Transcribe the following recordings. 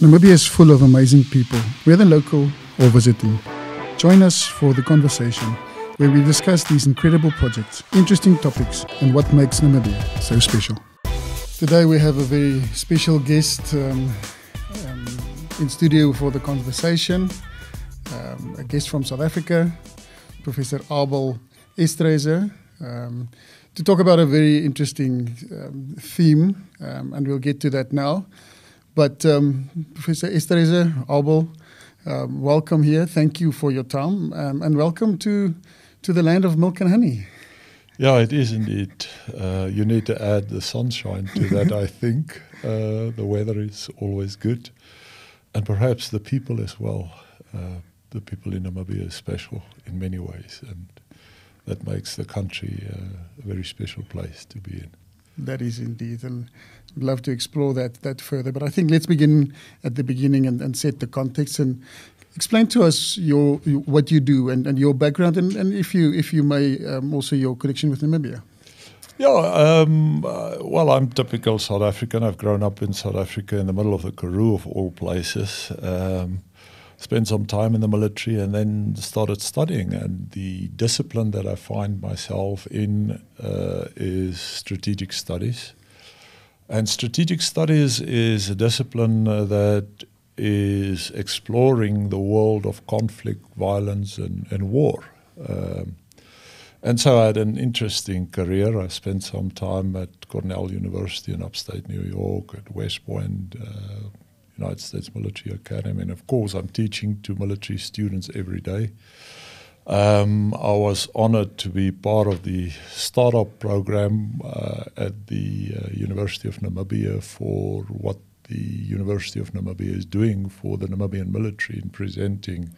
Namibia is full of amazing people, whether local or visiting. Join us for the conversation, where we discuss these incredible projects, interesting topics, and what makes Namibia so special. Today we have a very special guest in studio for the conversation, a guest from South Africa, Professor Abel Esterhuyse, to talk about a very interesting theme, and we'll get to that now. But Professor Esterhuyse, Abel, welcome here. Thank you for your time, and welcome to the land of milk and honey. Yeah, it is indeed. You need to add the sunshine to that, I think. The weather is always good. And perhaps the people as well. The people in Namibia are special in many ways. And that makes the country a very special place to be in. That is indeed. And I'd love to explore that further. But I think let's begin at the beginning and set the context and explain to us what you do and your background and if you may also your connection with Namibia. Yeah, well, I'm typical South African. I've grown up in South Africa in the middle of the Karoo of all places. Spent some time in the military and then started studying. And the discipline that I find myself in is strategic studies. And strategic studies is a discipline that is exploring the world of conflict, violence, and war. And so I had an interesting career. I spent some time at Cornell University in upstate New York, at West Point, United States Military Academy. And of course, I'm teaching to military students every day. I was honored to be part of the startup program at the University of Namibia for what the University of Namibia is doing for the Namibian military in presenting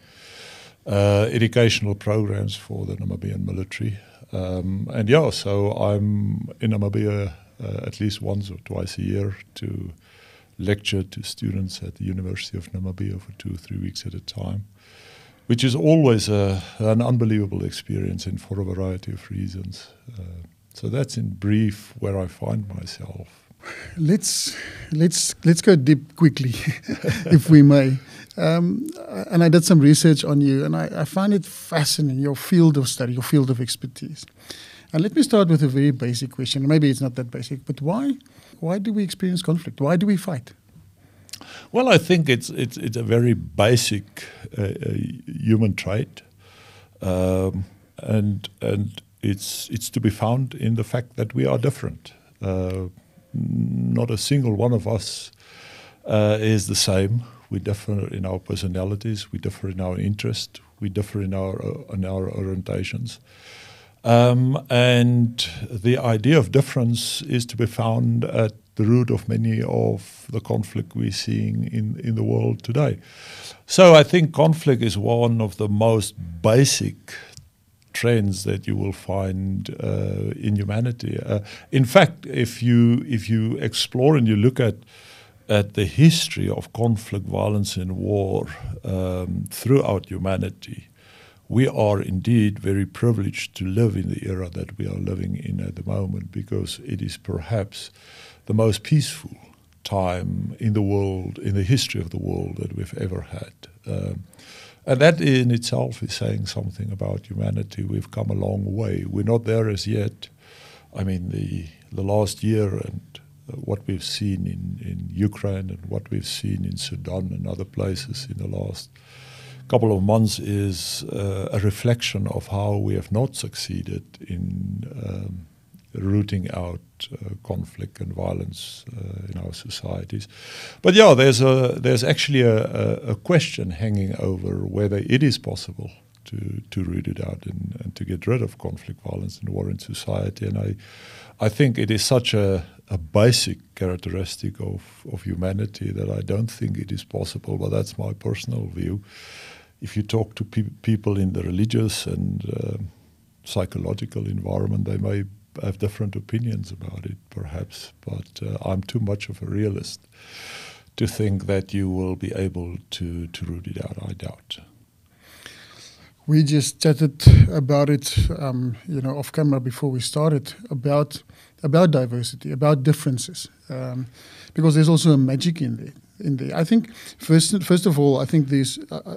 educational programs for the Namibian military. And yeah, so I'm in Namibia at least once or twice a year to lecture to students at the University of Namibia for 2 or 3 weeks at a time, which is always an unbelievable experience and for a variety of reasons. So that's in brief where I find myself. Let's go deep quickly, if we may. And I did some research on you, and I find it fascinating, your field of study, your field of expertise. And let me start with a very basic question. Maybe it's not that basic, but why do we experience conflict? Why do we fight? Well, I think it's a very basic human trait, and it's to be found in the fact that we are different. Not a single one of us is the same. We differ in our personalities. We differ in our interest. We differ in our orientations. And the idea of difference is to be found at the root of many of the conflict we're seeing in the world today. So I think conflict is one of the most basic trends that you will find in humanity. In fact, if you explore and you look at the history of conflict, violence, and war throughout humanity, we are indeed very privileged to live in the era that we are living in at the moment, because it is perhaps the most peaceful time in the world, in the history of the world, that we've ever had. And that in itself is saying something about humanity. We've come a long way. We're not there as yet. I mean, the last year and what we've seen in Ukraine and what we've seen in Sudan and other places in the last couple of months is a reflection of how we have not succeeded in rooting out conflict and violence in our societies. But yeah, there's actually a question hanging over whether it is possible to root it out and to get rid of conflict, violence, and war in society. And I think it is such a basic characteristic of humanity that I don't think it is possible, but that's my personal view. If you talk to people in the religious and psychological environment, they may have different opinions about it, perhaps, but I'm too much of a realist to think that you will be able to root it out, I doubt. We just chatted about it, off camera before we started, about diversity, about differences, because there's also a magic in there. in there. I think first of all, I think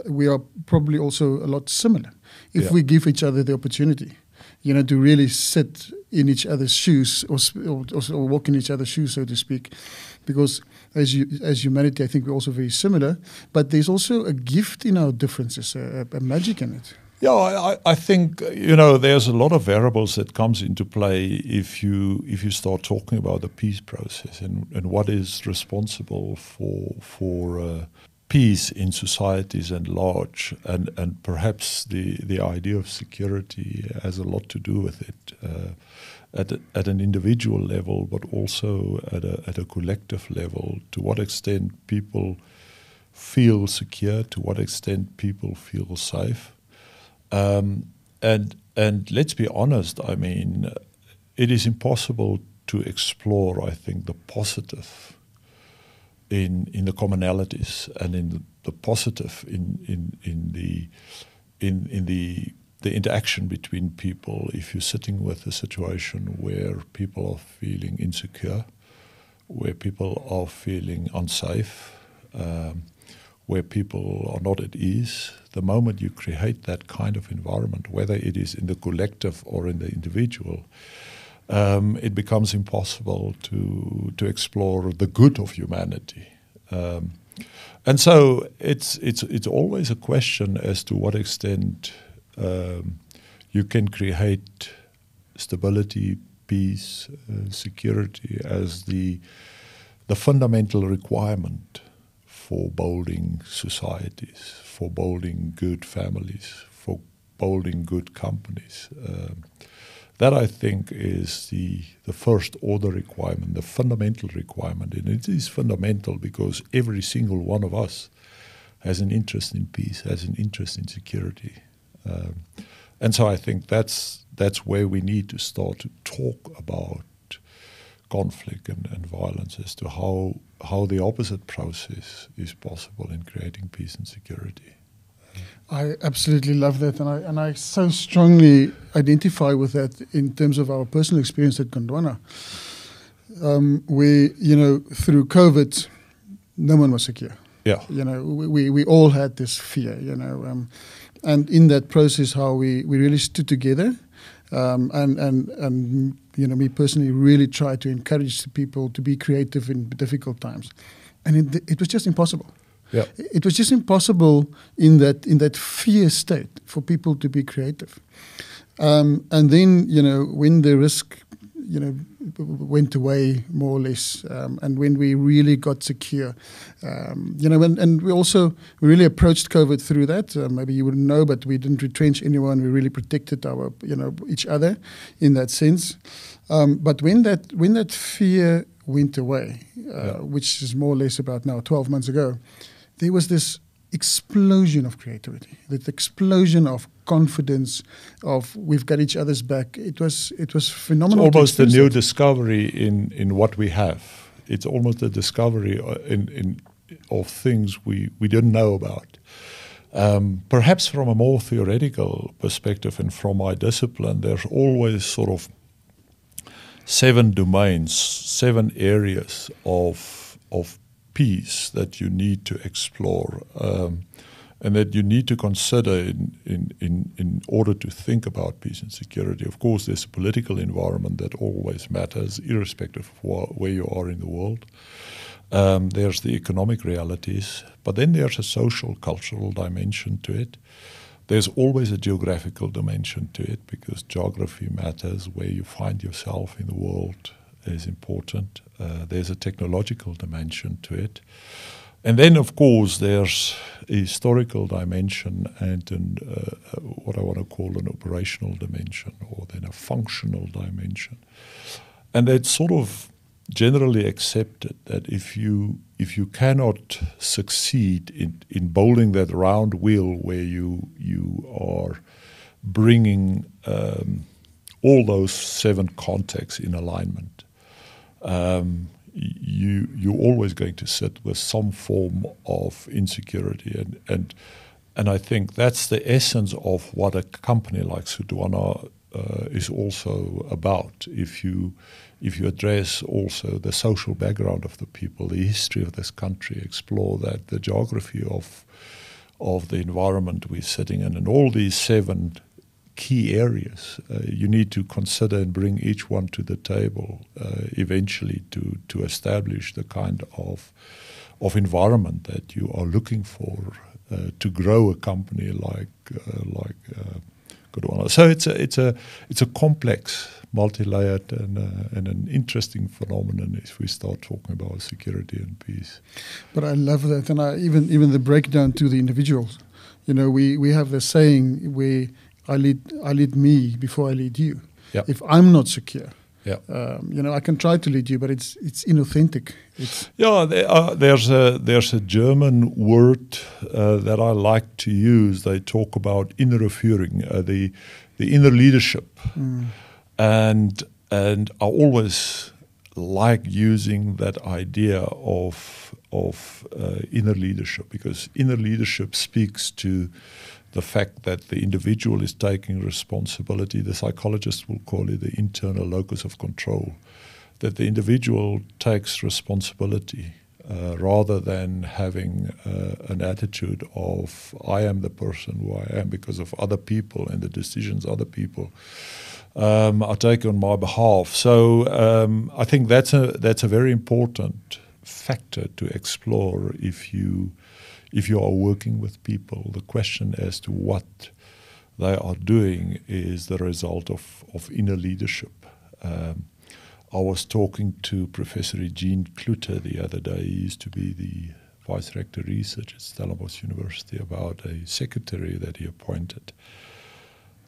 we are probably also a lot similar if we give each other the opportunity, to really sit in each other's shoes or walk in each other's shoes, so to speak, because as humanity, I think we're also very similar. But there's also a gift in our differences, a magic in it. Yeah, I think there's a lot of variables that comes into play if you start talking about the peace process and what is responsible for peace in societies at large, and perhaps the idea of security has a lot to do with it at an individual level, but also at a collective level. To what extent people feel secure, to what extent people feel safe. And let's be honest, I mean, it is impossible to explore, I think, the positive in the commonalities and in the positive in the interaction between people if you're sitting with a situation where people are feeling insecure, where people are feeling unsafe, where people are not at ease. The moment you create that kind of environment, whether it is in the collective or in the individual, it becomes impossible to explore the good of humanity. And so it's always a question as to what extent you can create stability, peace, security as the fundamental requirement for building societies, for building good families, for building good companies. That, I think, is the first order requirement, the fundamental requirement. And it is fundamental because every single one of us has an interest in peace, has an interest in security. And so I think that's where we need to start to talk about conflict and violence, as to how the opposite process is possible in creating peace and security. I absolutely love that, and I so strongly identify with that in terms of our personal experience at Gondwana. Through COVID, no one was secure. Yeah. We all had this fear, and in that process, how we really stood together, and me personally really tried to encourage the people to be creative in difficult times, and it was just impossible. Yeah. It was just impossible in that fear state for people to be creative. And then, when the risk, went away more or less, and when we really got secure, and we really approached COVID through that. Maybe you wouldn't know, but we didn't retrench anyone. We really protected our, each other in that sense. But when that fear went away, which is more or less about now 12 months ago, there was this explosion of creativity, that explosion of confidence, of we've got each other's back. It was phenomenal. It's almost a new discovery in what we have. It's almost a discovery of things we didn't know about. Perhaps from a more theoretical perspective and from my discipline, there's always sort of 7 domains, 7 areas of peace that you need to explore, and that you need to consider in order to think about peace and security. Of course, there's a political environment that always matters, irrespective of where you are in the world. There's the economic realities, but then there's a social, cultural dimension to it. There's always a geographical dimension to it, because geography matters. Where you find yourself in the world is important. There's a technological dimension to it. And then, of course, there's a historical dimension and what I want to call an operational dimension, or then a functional dimension. And it's sort of generally accepted that if you cannot succeed in building that round wheel where you are bringing all those 7 contexts in alignment, you're always going to sit with some form of insecurity, and I think that's the essence of what a company like Gondwana is also about. If you if you address also the social background of the people, the history of this country, explore that, the geography of the environment we're sitting in, and all these 7 key areas, you need to consider and bring each one to the table eventually to establish the kind of environment that you are looking for to grow a company like Gondwana. So it's a complex, multi-layered and an interesting phenomenon if we start talking about security and peace. But I love that, and even the breakdown to the individuals. We have the saying where I lead me before I lead you. Yep. If I'm not secure, yeah, I can try to lead you, but it's inauthentic. There's a German word that I like to use. They talk about innerer Führung, the inner leadership, and I always like using that idea of inner leadership, because inner leadership speaks to the fact that the individual is taking responsibility. The psychologists will call it the internal locus of control, that the individual takes responsibility rather than having an attitude of I am the person who I am because of other people and the decisions other people are taking on my behalf. So I think that's a very important factor to explore if you are working with people. The question as to what they are doing is the result of inner leadership. I was talking to Professor Eugene Kluter the other day. He used to be the Vice Rector Research at Stellenbosch University, about a secretary that he appointed.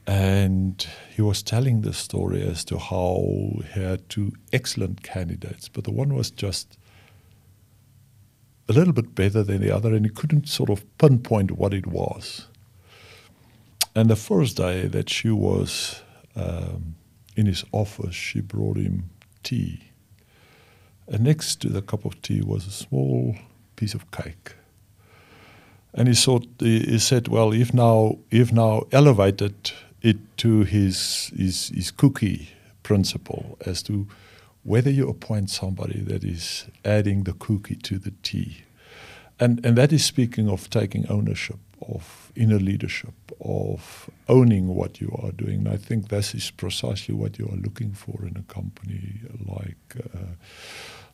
And he was telling the story as to how he had 2 excellent candidates, but the one was just a little bit better than the other, and he couldn't sort of pinpoint what it was. And the first day that she was in his office, she brought him tea. And next to the cup of tea was a small piece of cake. And he said, well, you've now elevated it to his cookie principle as to whether you appoint somebody that is adding the cookie to the tea. And that is speaking of taking ownership, of inner leadership, of owning what you are doing. And I think this is precisely what you are looking for in a company like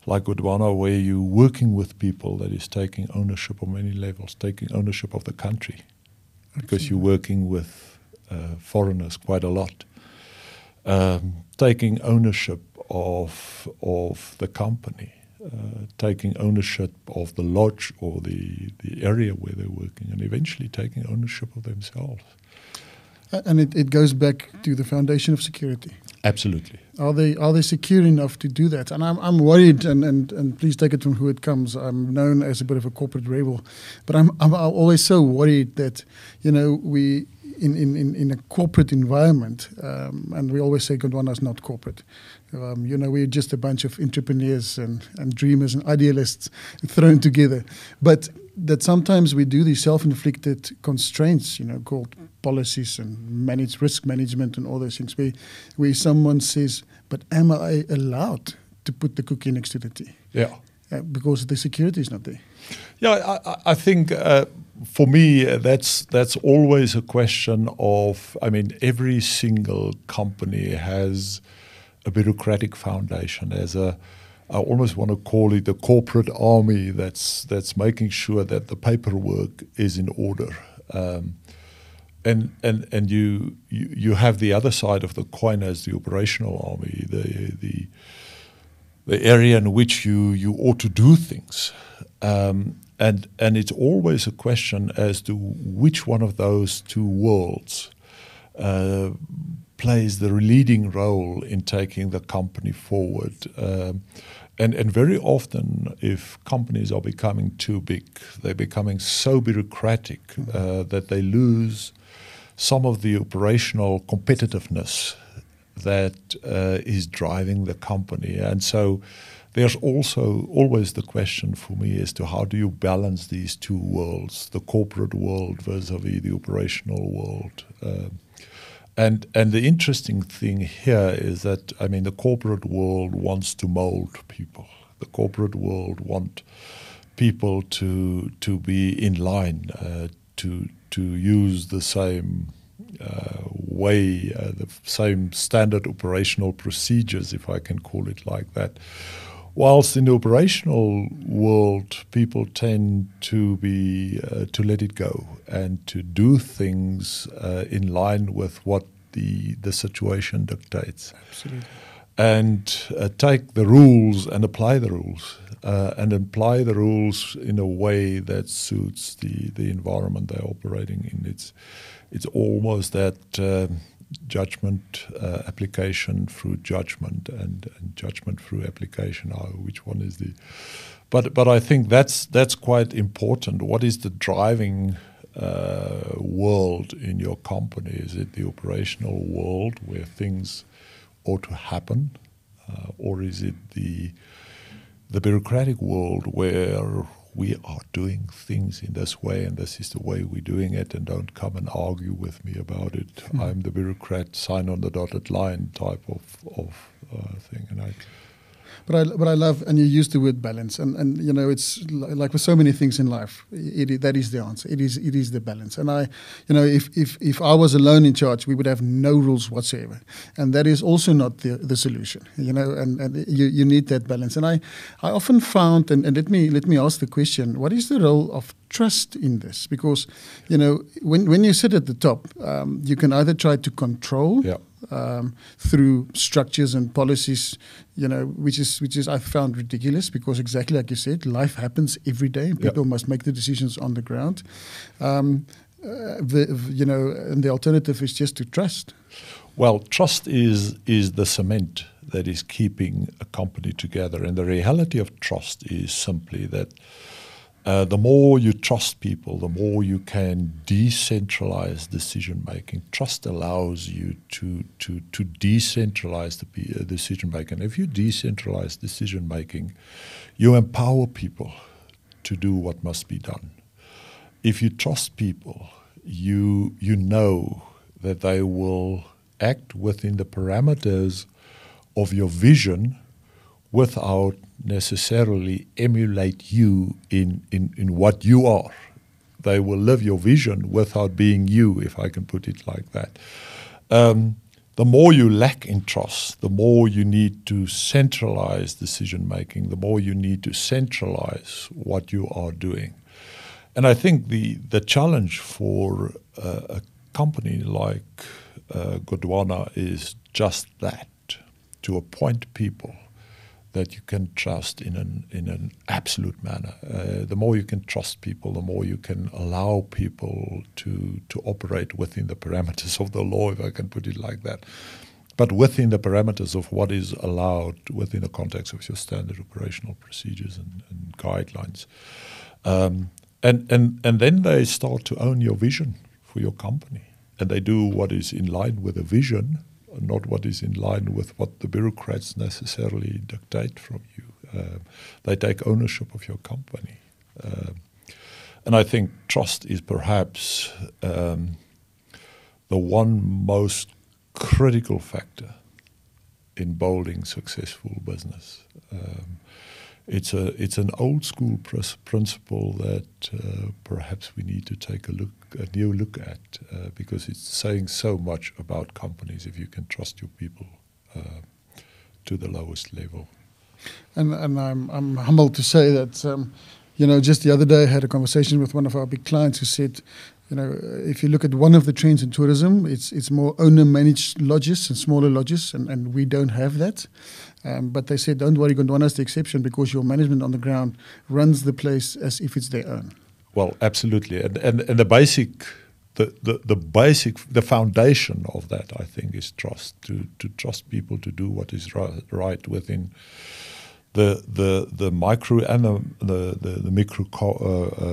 Gondwana, where you're working with people that is taking ownership on many levels, taking ownership of the country, because you're working with foreigners quite a lot, taking ownership of the company, taking ownership of the lodge or the area where they're working, and eventually taking ownership of themselves. And it goes back to the foundation of security. Absolutely. Are they secure enough to do that? And I'm worried, and please take it from who it comes. I'm known as a bit of a corporate rebel, but I'm always so worried that we in a corporate environment, and we always say Gondwana is not corporate. We're just a bunch of entrepreneurs and dreamers and idealists thrown together. But that sometimes we do these self-inflicted constraints, called policies and risk management and all those things, where someone says, but am I allowed to put the cookie next to the tea? Yeah. Because the security is not there. Yeah, I think for me that's always a question of, every single company has a bureaucratic foundation, I almost want to call it the corporate army that's making sure that the paperwork is in order. And you have the other side of the coin as the operational army, the area in which you ought to do things. And it's always a question as to which one of those 2 worlds plays the leading role in taking the company forward. And very often, if companies are becoming too big, they're becoming so bureaucratic that they lose some of the operational competitiveness that is driving the company. And so there's also always the question for me as to how do you balance these 2 worlds, the corporate world vis-a-vis the operational world. And the interesting thing here is that, I mean, the corporate world wants to mold people. The corporate world want people to be in line, to use the same way, the same standard operational procedures, if I can call it like that. Whilst in the operational world, people tend to be to let it go and to do things in line with what the situation dictates. Absolutely. And take the rules and apply the rules, and apply the rules in a way that suits the environment they're operating in. It's almost that judgment application through judgment and judgment through application. Which one is the? But I think that's quite important. What is the driving world in your company? Is it the operational world where things ought to happen, or is it the bureaucratic world where we are doing things in this way and this is the way we're doing it, and don't come and argue with me about it. I'm the bureaucrat, sign on the dotted line type of thing. And But I love, and you use the word balance, and you know, it's like with so many things in life, that is the answer. It is the balance. And if I was alone in charge, we would have no rules whatsoever, and that is also not the solution. You know, and you need that balance. And I often found, and let me ask the question: what is the role of trust in this? Because you know, when you sit at the top, you can either try to control. yeah. Through structures and policies, you know, which is I found ridiculous, because exactly like you said, life happens every day. People must make the decisions on the ground. And the alternative is just to trust. Well, trust is the cement that is keeping a company together, and the reality of trust is simply that the more you trust people, the more you can decentralize decision making. Trust allows you to decentralize the decision making. If you decentralize decision making, you empower people to do what must be done. If you trust people, you know that they will act within the parameters of your vision without necessarily emulate you in what you are. They will live your vision without being you, if I can put it like that. The more you lack in trust, the more you need to centralize decision making, the more you need to centralize what you are doing. And I think the challenge for a company like Gondwana is just that, to appoint people that you can trust in an absolute manner. The more you can trust people, the more you can allow people to operate within the parameters of the law, if I can put it like that. But within the parameters of what is allowed within the context of your standard operational procedures and guidelines. And then they start to own your vision for your company. And they do what is in line with the vision, not what is in line with what the bureaucrats necessarily dictate from you. They take ownership of your company. And I think trust is perhaps the one most critical factor in building successful business. It's an old school principle that perhaps we need to take a new look at, because it's saying so much about companies if you can trust your people to the lowest level. And I'm humbled to say that just the other day I had a conversation with one of our big clients who said, if you look at one of the trends in tourism, it's more owner-managed lodges and smaller lodges, and we don't have that. But they said, don't worry, Gondwana is the exception, because your management on the ground runs the place as if it's their own. Well, absolutely, and the foundation of that, I think, is trust. To trust people to do what is right within the micro and the micro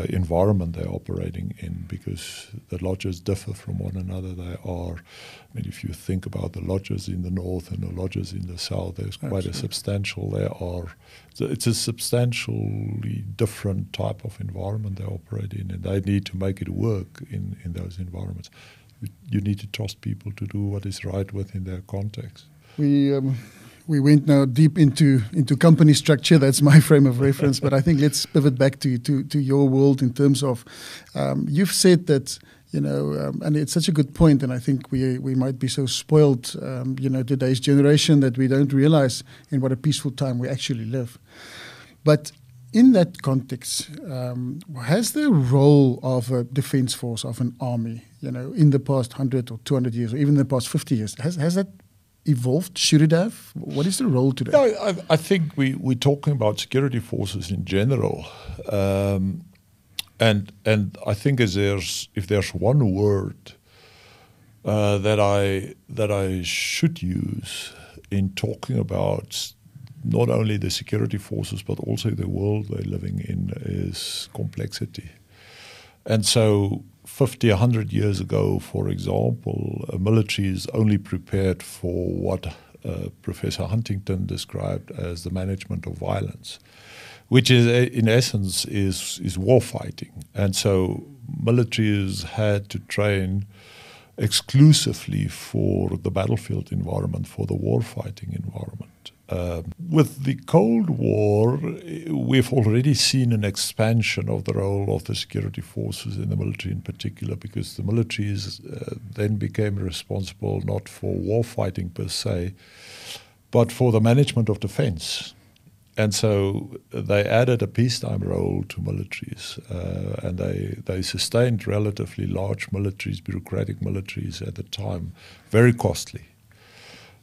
environment they're operating in, because the lodges differ from one another. If you think about the lodges in the north and the lodges in the south, there's quite a substantial. It's a substantially different type of environment they operate in, and they need to make it work in those environments. You need to trust people to do what is right within their context. We went now deep into company structure. That's my frame of reference. But I think let's pivot back to your world in terms of you've said that, and it's such a good point. And I think we might be so spoiled, today's generation, that we don't realize in what a peaceful time we actually live. But in that context, has the role of a defense force, of an army, in the past 100 or 200 years, or even the past 50 years, has that evolved? Should it have? What is the role today? No, I think we're talking about security forces in general, and I think if there's one word that I should use in talking about not only the security forces but also the world they're living in, is complexity. And so 50, 100 years ago, for example, military is only prepared for what Professor Huntington described as the management of violence, which is, in essence, is war fighting. And so militaries had to train exclusively for the battlefield environment, for the war fighting environment. With the Cold War, we've already seen an expansion of the role of the security forces in the military in particular, because the militaries then became responsible not for war fighting per se, but for the management of defense. And so they added a peacetime role to militaries, and they sustained relatively large militaries, bureaucratic militaries at the time, very costly.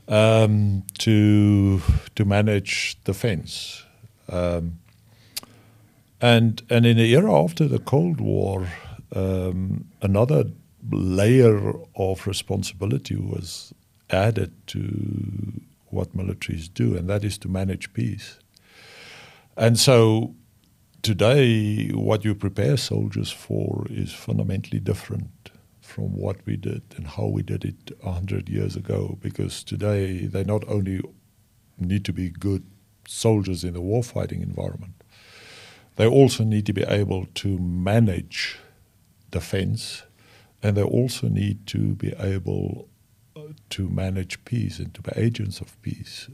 To manage defense. And in the era after the Cold War, another layer of responsibility was added to what militaries do, and that is to manage peace. And so today, what you prepare soldiers for is fundamentally different from what we did and how we did it 100 years ago, because today they not only need to be good soldiers in the warfighting environment, they also need to be able to manage defense, and they also need to be able to manage peace and to be agents of peace.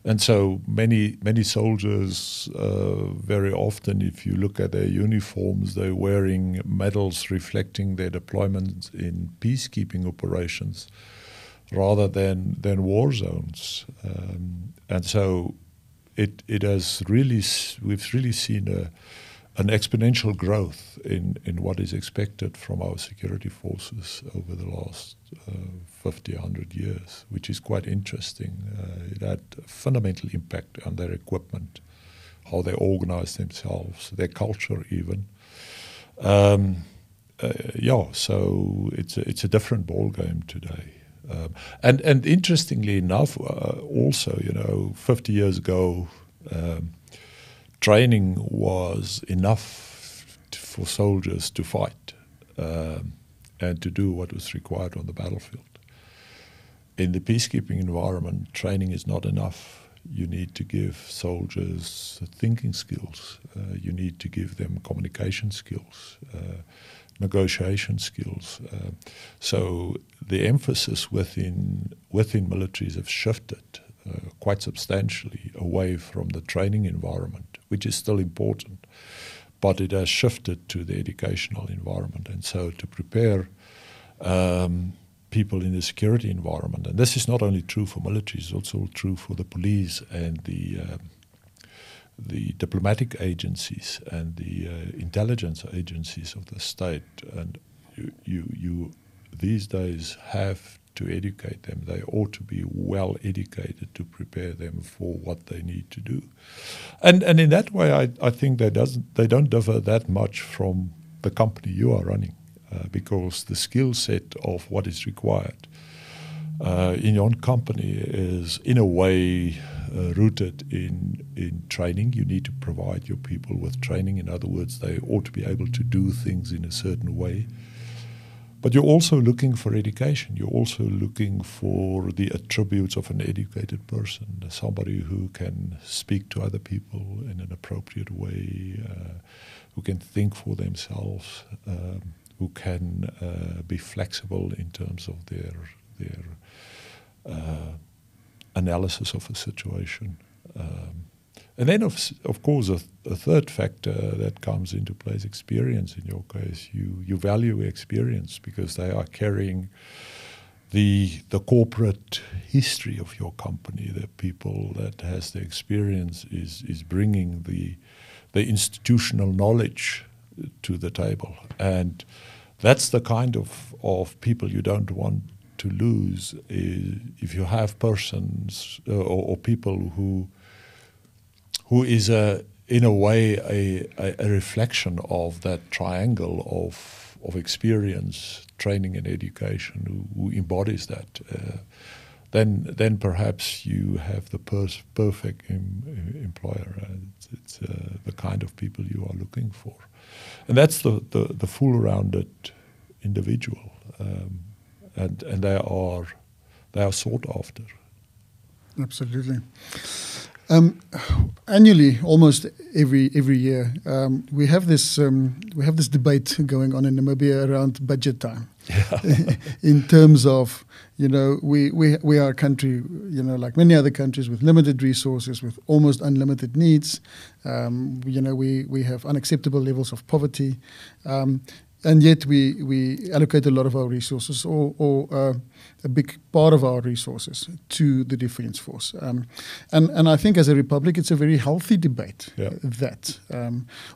And so many soldiers, very often, if you look at their uniforms, they're wearing medals reflecting their deployment in peacekeeping operations rather than war zones. And so we've really seen an exponential growth in what is expected from our security forces over the last 50, 100 years, which is quite interesting. It had a fundamental impact on their equipment, how they organize themselves, their culture even. So it's a different ballgame today. And interestingly enough, also, 50 years ago, training was enough for soldiers to fight and to do what was required on the battlefield. In the peacekeeping environment, training is not enough. You need to give soldiers thinking skills. You need to give them communication skills, negotiation skills. So the emphasis within militaries have shifted quite substantially away from the training environment, which is still important, but it has shifted to the educational environment. And so to prepare people in the security environment, and this is not only true for military, it's also true for the police and the diplomatic agencies and the intelligence agencies of the state. And you these days have to educate them. They ought to be well educated to prepare them for what they need to do. And in that way, I think they don't differ that much from the company you are running, because the skill set of what is required in your own company is in a way rooted in training. You need to provide your people with training. In other words, they ought to be able to do things in a certain way. But you're also looking for education. You're also looking for the attributes of an educated person, somebody who can speak to other people in an appropriate way, who can think for themselves, who can be flexible in terms of their analysis of a situation. And then, of course, a third factor that comes into play is experience. In your case, you value experience because they are carrying the corporate history of your company. The people that has the experience is bringing the institutional knowledge to the table. And that's the kind of people you don't want to lose if you have persons or people who is in a way a reflection of that triangle of experience, training and education, who embodies that. Then perhaps you have the perfect employer. It's the kind of people you are looking for. And that's the full-rounded individual. And they are sought after. Absolutely. Annually, almost every year, we have this debate going on in Namibia around budget time. Yeah. In terms of, we are a country, like many other countries, with limited resources, with almost unlimited needs. We have unacceptable levels of poverty. And yet we allocate a lot of our resources or a big part of our resources to the Defence Force. And I think as a republic, it's a very healthy debate. Yeah.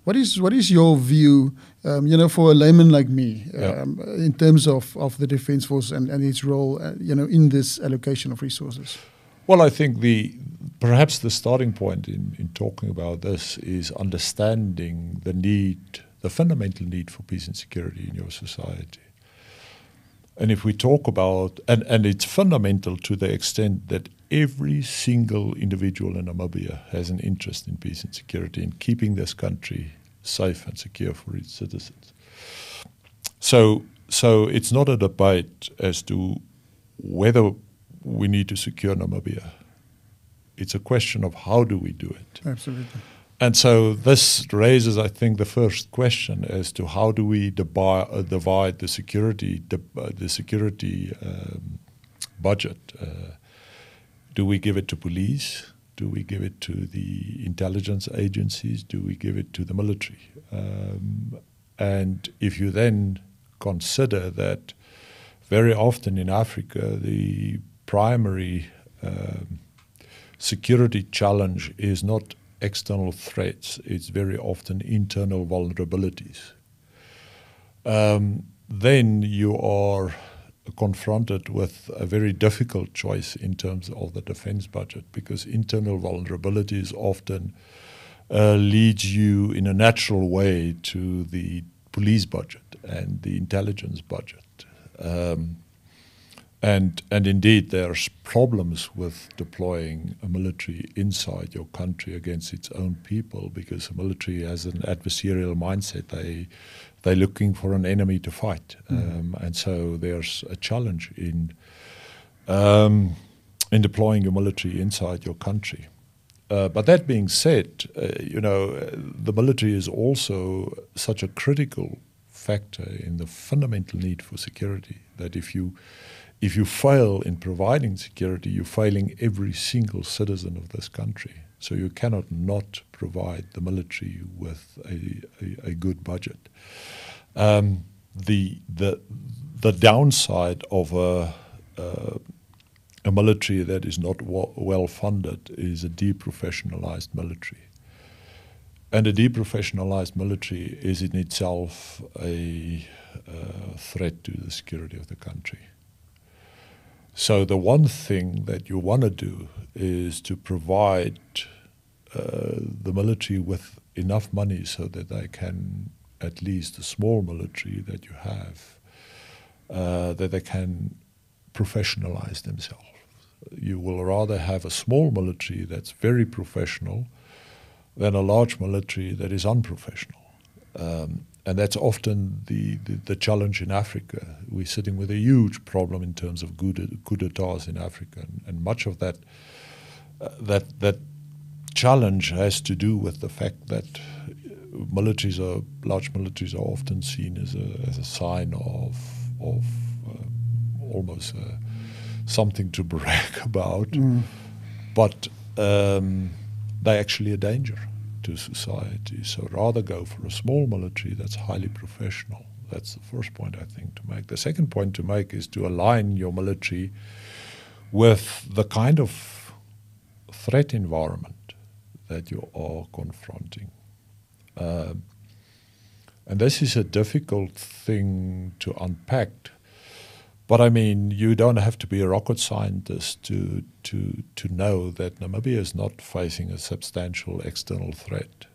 What is your view, for a layman like me, in terms of the Defence Force and its role, in this allocation of resources? Well, I think perhaps the starting point in talking about this is understanding the fundamental need for peace and security in your society. And if we talk about, and it's fundamental to the extent that every single individual in Namibia has an interest in peace and security, in keeping this country safe and secure for its citizens. So it's not a debate as to whether we need to secure Namibia. It's a question of how do we do it. Absolutely. And so this raises, I think, the first question as to how do we divide the security budget. Do we give it to police? Do we give it to the intelligence agencies? Do we give it to the military? And if you then consider that very often in Africa the primary security challenge is not external threats, it's very often internal vulnerabilities. Then you are confronted with a very difficult choice in terms of the defense budget, because internal vulnerabilities often leads you in a natural way to the police budget and the intelligence budget. And indeed, there's problems with deploying a military inside your country against its own people, because the military has an adversarial mindset. They're looking for an enemy to fight, and so there's a challenge in deploying your military inside your country. But that being said, the military is also such a critical factor in the fundamental need for security that if you fail in providing security, you're failing every single citizen of this country. So you cannot not provide the military with a good budget. The downside of a military that is not well funded is a deprofessionalized military. And a deprofessionalized military is in itself a threat to the security of the country. So the one thing that you want to do is to provide the military with enough money so that they can, at least the small military that you have, that they can professionalize themselves. You will rather have a small military that's very professional than a large military that is unprofessional. And that's often the challenge in Africa. We're sitting with a huge problem in terms of coup d'etats in Africa, and much of that challenge has to do with the fact that large militaries are often seen as a sign of almost something to brag about, but they're actually a danger to society. So rather go for a small military that's highly professional. That's the first point I think to make. The second point to make is to align your military with the kind of threat environment that you are confronting. And this is a difficult thing to unpack. But I mean, you don't have to be a rocket scientist to know that Namibia is not facing a substantial external threat.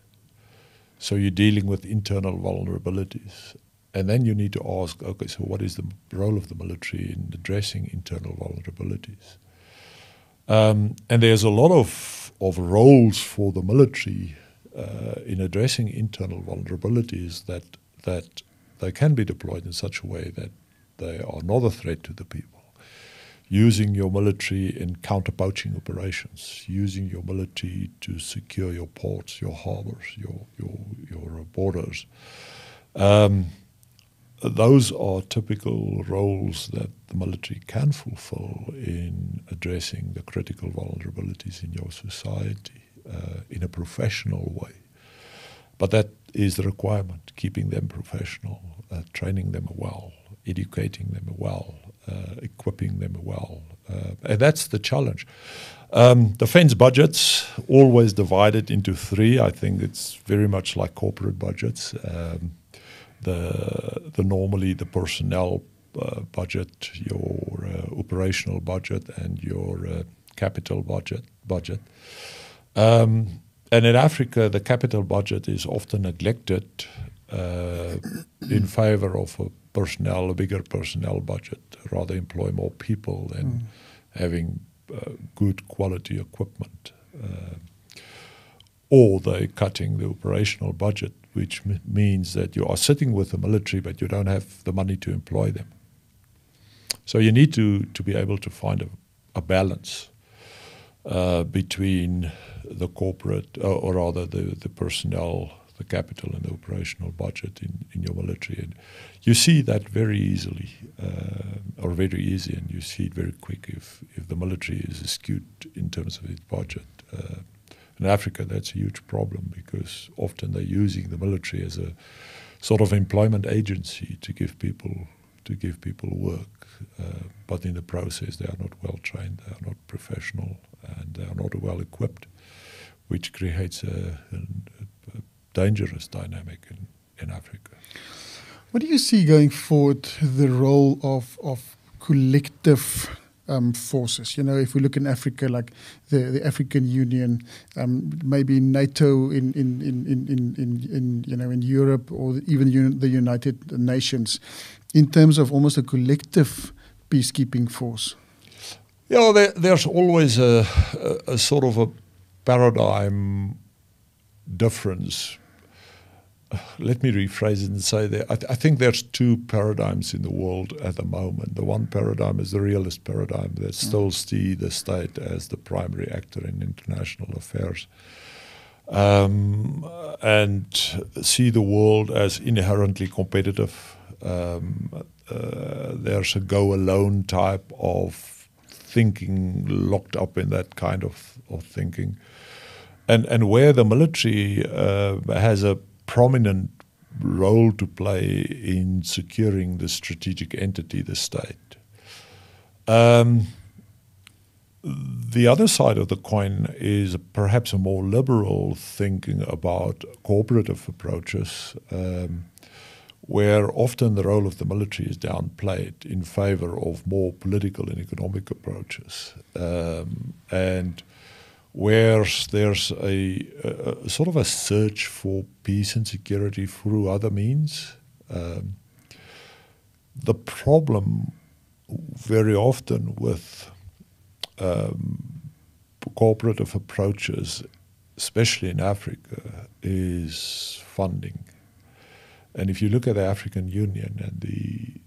So you're dealing with internal vulnerabilities. And then you need to ask, okay, so what is the role of the military in addressing internal vulnerabilities? And there's a lot of roles for the military in addressing internal vulnerabilities that they can be deployed in such a way that they are not a threat to the people. Using your military in counter-poaching operations, using your military to secure your ports, your harbors, your borders. Those are typical roles that the military can fulfill in addressing the critical vulnerabilities in your society in a professional way. But that is the requirement, keeping them professional, training them well, educating them well, equipping them well. And that's the challenge. Defense budgets always divided into three. I think it's very much like corporate budgets. Normally the personnel budget, your operational budget, and your capital budget. And in Africa, the capital budget is often neglected in favor of a bigger personnel budget. Rather employ more people than having good quality equipment. Or they're cutting the operational budget, which means that you are sitting with the military, but you don't have the money to employ them. So you need to be able to find a balance between the corporate, or rather the personnel, the capital, and the operational budget in your military. And you see that very easily, or very easy, and you see it very quick if the military is skewed in terms of its budget. In Africa, that's a huge problem because often they're using the military as a sort of employment agency to give people work, but in the process they are not well trained, they are not professional, and they are not well equipped, which creates a dangerous dynamic in Africa. What do you see going forward, the role of collective forces? You know, if we look in Africa, like the African Union, maybe NATO in Europe, or even the United Nations, in terms of almost a collective peacekeeping force? Yeah, there's always a sort of a paradigm difference. Let me rephrase it and say that I think there's two paradigms in the world at the moment. The one paradigm is the realist paradigm that still sees the state as the primary actor in international affairs, and see the world as inherently competitive. There's a go-alone type of thinking locked up in that kind of thinking. And where the military has a prominent role to play in securing the strategic entity, the state. The other side of the coin is perhaps a more liberal thinking about cooperative approaches, where often the role of the military is downplayed in favor of more political and economic approaches. And where there's a sort of a search for peace and security through other means. The problem very often with cooperative approaches, especially in Africa, is funding. And if you look at the African Union and the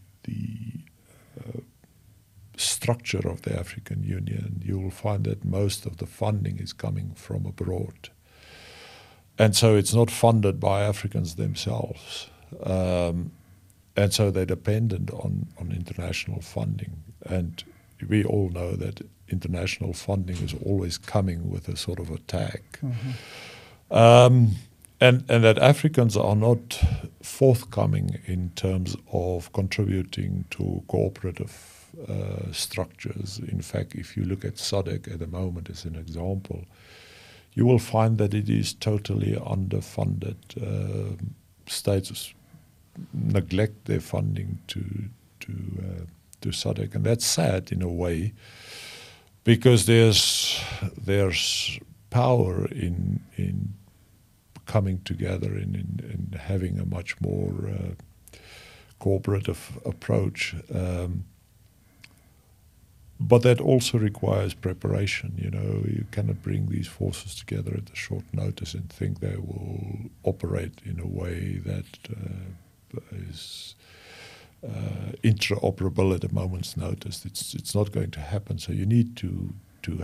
structure of the African Union, you will find that most of the funding is coming from abroad. And so it's not funded by Africans themselves. And so they're dependent on international funding. And we all know that international funding is always coming with a sort of a tag. And that Africans are not forthcoming in terms of contributing to cooperative structures. In fact, if you look at SADC at the moment as an example, you will find that it is totally underfunded. States neglect their funding to SADC, and that's sad in a way, because there's power in coming together and in having a much more cooperative approach. But that also requires preparation. You cannot bring these forces together at a short notice and think they will operate in a way that is interoperable at a moment's notice. It's not going to happen. So you need to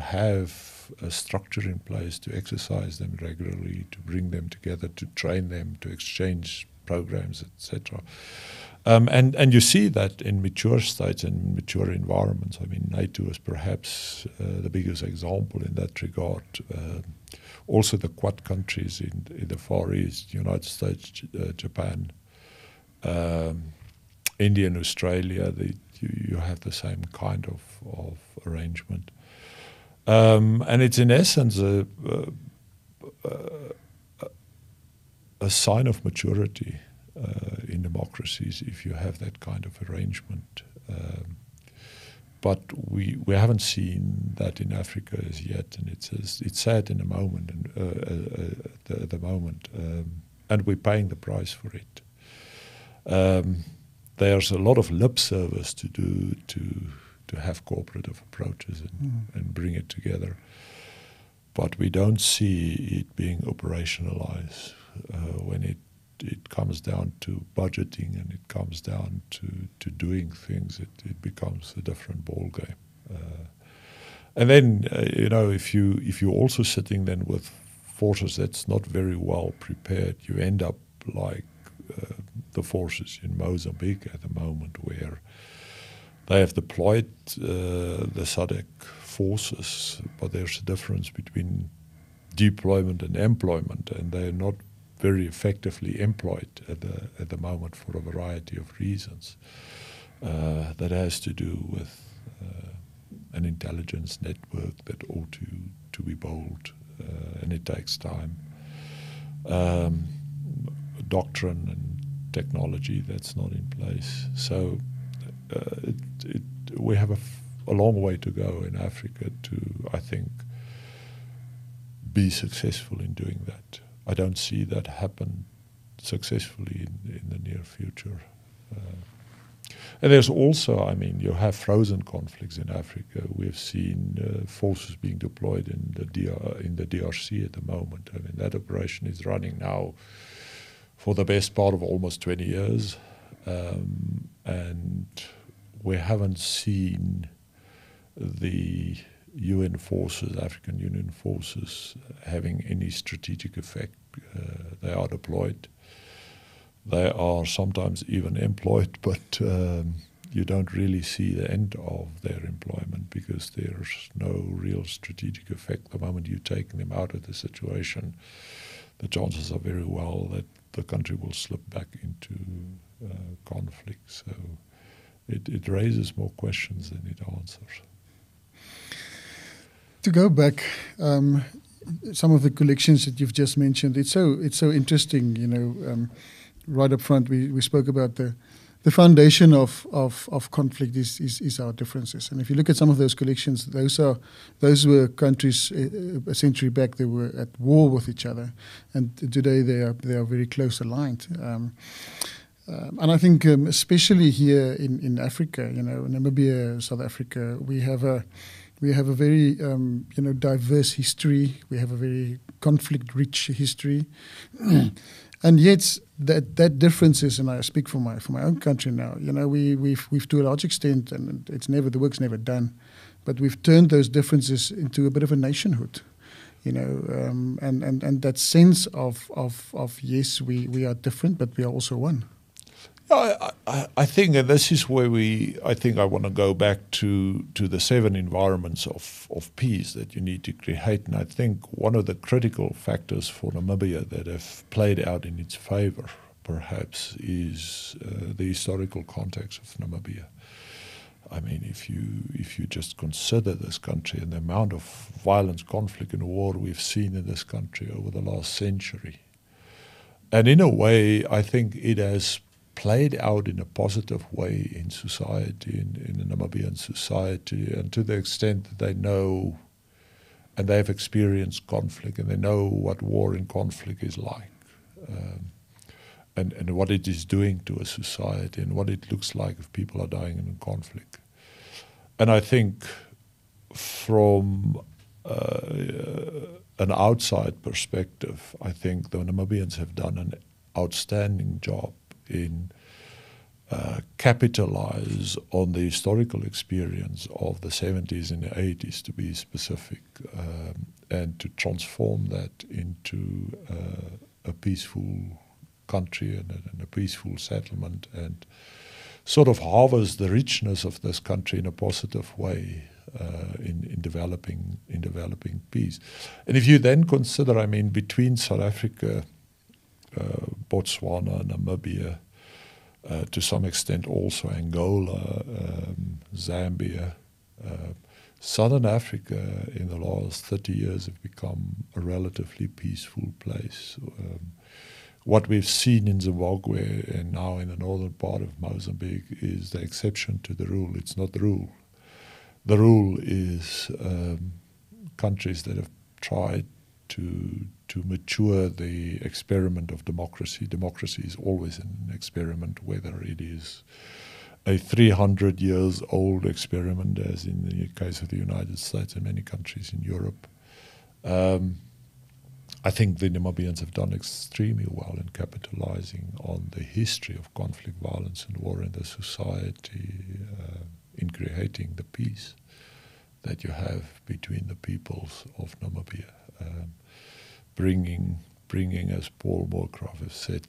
have a structure in place to exercise them regularly, to bring them together, to train them, to exchange programs, etc. And you see that in mature states and mature environments. I mean, NATO is perhaps the biggest example in that regard. Also the Quad countries in the Far East, United States, Japan, India and Australia, you have the same kind of arrangement. And it's in essence a sign of maturity in democracies if you have that kind of arrangement. But we haven't seen that in Africa as yet, and it's sad in the moment, at the moment, and we're paying the price for it. There's a lot of lip service to do to have cooperative approaches and bring it together, but we don't see it being operationalized when it comes down to budgeting and it comes down to doing things. It becomes a different ball game. And then if you're also sitting then with forces that's not very well prepared, you end up like the forces in Mozambique at the moment, where they have deployed the SADC forces, but there's a difference between deployment and employment, and they're not very effectively employed at the moment for a variety of reasons. That has to do with an intelligence network that ought to be built, and it takes time. Doctrine and technology that's not in place. So we have a long way to go in Africa to, I think, be successful in doing that. I don't see that happen successfully in the near future. And there's also, I mean, you have frozen conflicts in Africa. We've seen forces being deployed in the DRC at the moment. I mean, that operation is running now for the best part of almost 20 years. And we haven't seen the UN forces, African Union forces, having any strategic effect. They are deployed. They are sometimes even employed, but you don't really see the end of their employment because there's no real strategic effect. The moment you take them out of the situation, the chances are very well that the country will slip back into conflict. So it raises more questions than it answers. To go back, some of the collections that you've just mentioned, it's so interesting. Right up front, we spoke about the foundation of conflict is our differences. And if you look at some of those collections, those were countries a century back. They were at war with each other, and today they are very close aligned. And I think especially here in Africa, Namibia, South Africa, we have a very diverse history. We have a very conflict-rich history, and yet that differences. And I speak for my own country now. We've to a large extent, and the work's never done, but we've turned those differences into a bit of a nationhood. and that sense of yes, we are different, but we are also one. I think, and this is where I want to go back to the 7 environments of peace that you need to create. And I think one of the critical factors for Namibia that have played out in its favor, perhaps, is the historical context of Namibia. I mean, if you just consider this country and the amount of violence, conflict and war we've seen in this country over the last century. And in a way, I think it has played out in a positive way in society, in the Namibian society, and to the extent that they know and they've experienced conflict and they know what war and conflict is like, and what it is doing to a society and what it looks like if people are dying in conflict. And I think from an outside perspective, I think the Namibians have done an outstanding job in capitalize on the historical experience of the 70s and the 80s, to be specific, and to transform that into a peaceful country and a peaceful settlement, and sort of harvest the richness of this country in a positive way in developing peace. And if you then consider, I mean, between South Africa, Botswana, Namibia, to some extent also Angola, Zambia, Southern Africa in the last 30 years have become a relatively peaceful place. What we've seen in Zimbabwe and now in the northern part of Mozambique is the exception to the rule. It's not the rule. The rule is countries that have tried to mature the experiment of democracy. Democracy is always an experiment, whether it is a 300 years old experiment, as in the case of the United States and many countries in Europe. I think the Namibians have done extremely well in capitalizing on the history of conflict, violence and war in the society, in creating the peace that you have between the peoples of Namibia. Bringing, as Paul Moorcraft has said,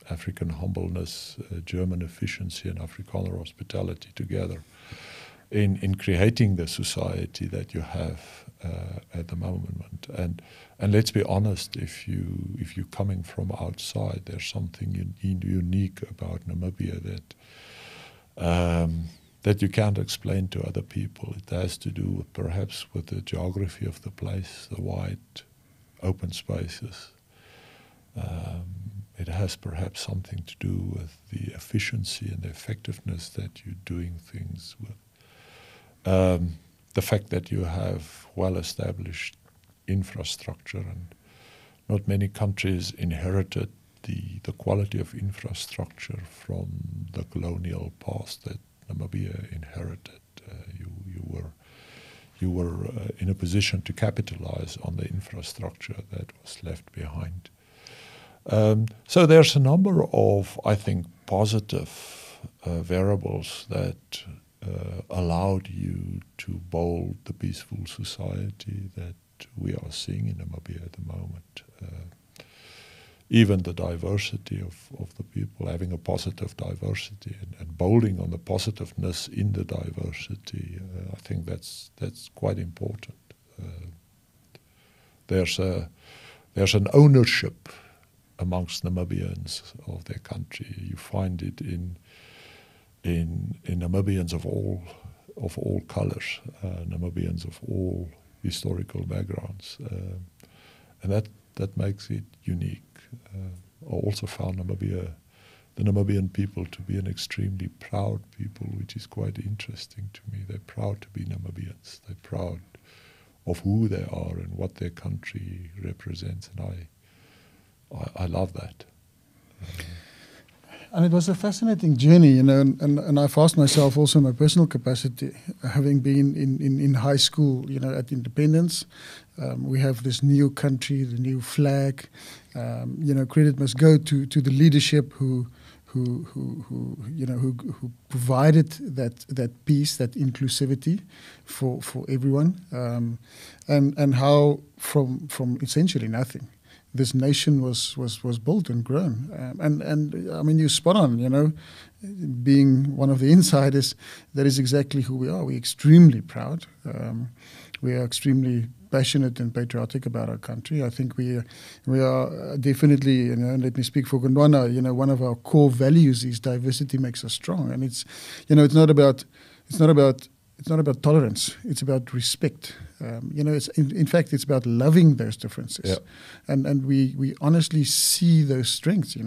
African humbleness, German efficiency and Afrikaner hospitality together in creating the society that you have at the moment. And let's be honest, if you're coming from outside, there's something unique about Namibia that you can't explain to other people. It has to do perhaps with the geography of the place, the wide open spaces. It has perhaps something to do with the efficiency and the effectiveness that you're doing things with. The fact that you have well-established infrastructure, and not many countries inherited the quality of infrastructure from the colonial past that Namibia inherited. You were in a position to capitalize on the infrastructure that was left behind. So there's a number of, I think, positive variables that allowed you to build the peaceful society that we are seeing in Namibia at the moment. Even the diversity of the people, having a positive diversity and building on the positiveness in the diversity, I think that's quite important. There's an ownership amongst Namibians of their country. You find it in Namibians of all colors, Namibians of all historical backgrounds, and that makes it unique. I also found the Namibian people to be an extremely proud people, which is quite interesting to me. They're proud to be Namibians. They're proud of who they are and what their country represents, and I love that. And it was a fascinating journey, and I've asked myself also in my personal capacity, having been in high school, at Independence, we have this new country, the new flag. Credit must go to the leadership who who provided that peace, that inclusivity for everyone, and how from essentially nothing, this nation was built and grown. And I mean, you're spot on, being one of the insiders, that is exactly who we are. We're extremely proud. We are extremely passionate and patriotic about our country. I think we are definitely, let me speak for Gondwana, one of our core values is diversity makes us strong. And it's not about tolerance. It's about respect. It's in fact, it's about loving those differences. Yeah. And we honestly see those strengths.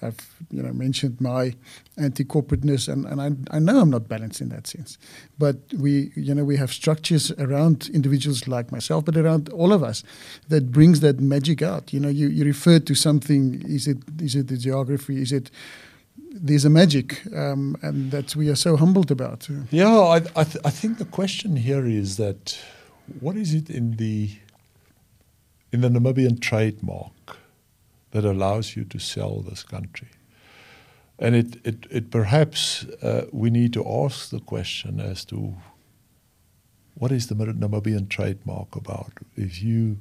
I've mentioned my anti-corporateness, and I know I'm not balanced in that sense. But we have structures around individuals like myself, but around all of us, that brings that magic out. You referred to something. Is it the geography? Is it? There's a magic, and that we are so humbled about. Yeah, I think the question here is that what is it in the Namibian trademark that allows you to sell this country? And it perhaps we need to ask the question as to what is the Namibian trademark about? If you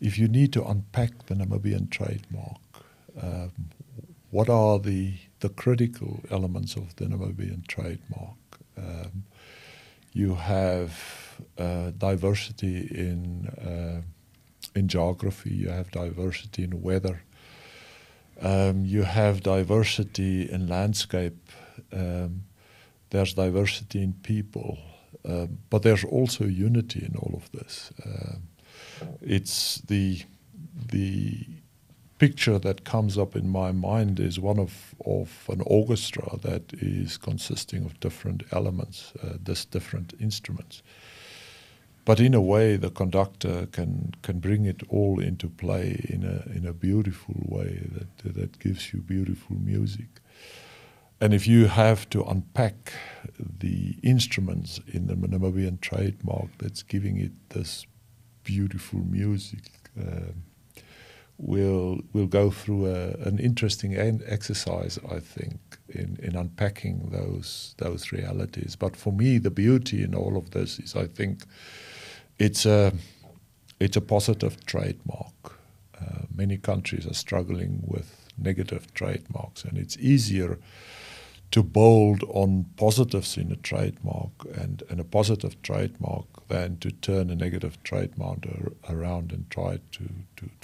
need to unpack the Namibian trademark, what are the critical elements of the Namibian trademark? You have diversity in geography. You have diversity in weather. You have diversity in landscape. There's diversity in people, but there's also unity in all of this. It's the picture that comes up in my mind is one of an orchestra that is consisting of different elements, different instruments. But in a way, the conductor can bring it all into play in a beautiful way that gives you beautiful music. And if you have to unpack the instruments in the Namibian trademark that's giving it this beautiful music, we'll go through an interesting exercise, I think, in unpacking those realities. But for me, the beauty in all of this is, I think, it's a positive trademark. Many countries are struggling with negative trademarks, and it's easier to build on positives in a trademark and a positive trademark than to turn a negative trademark around and try to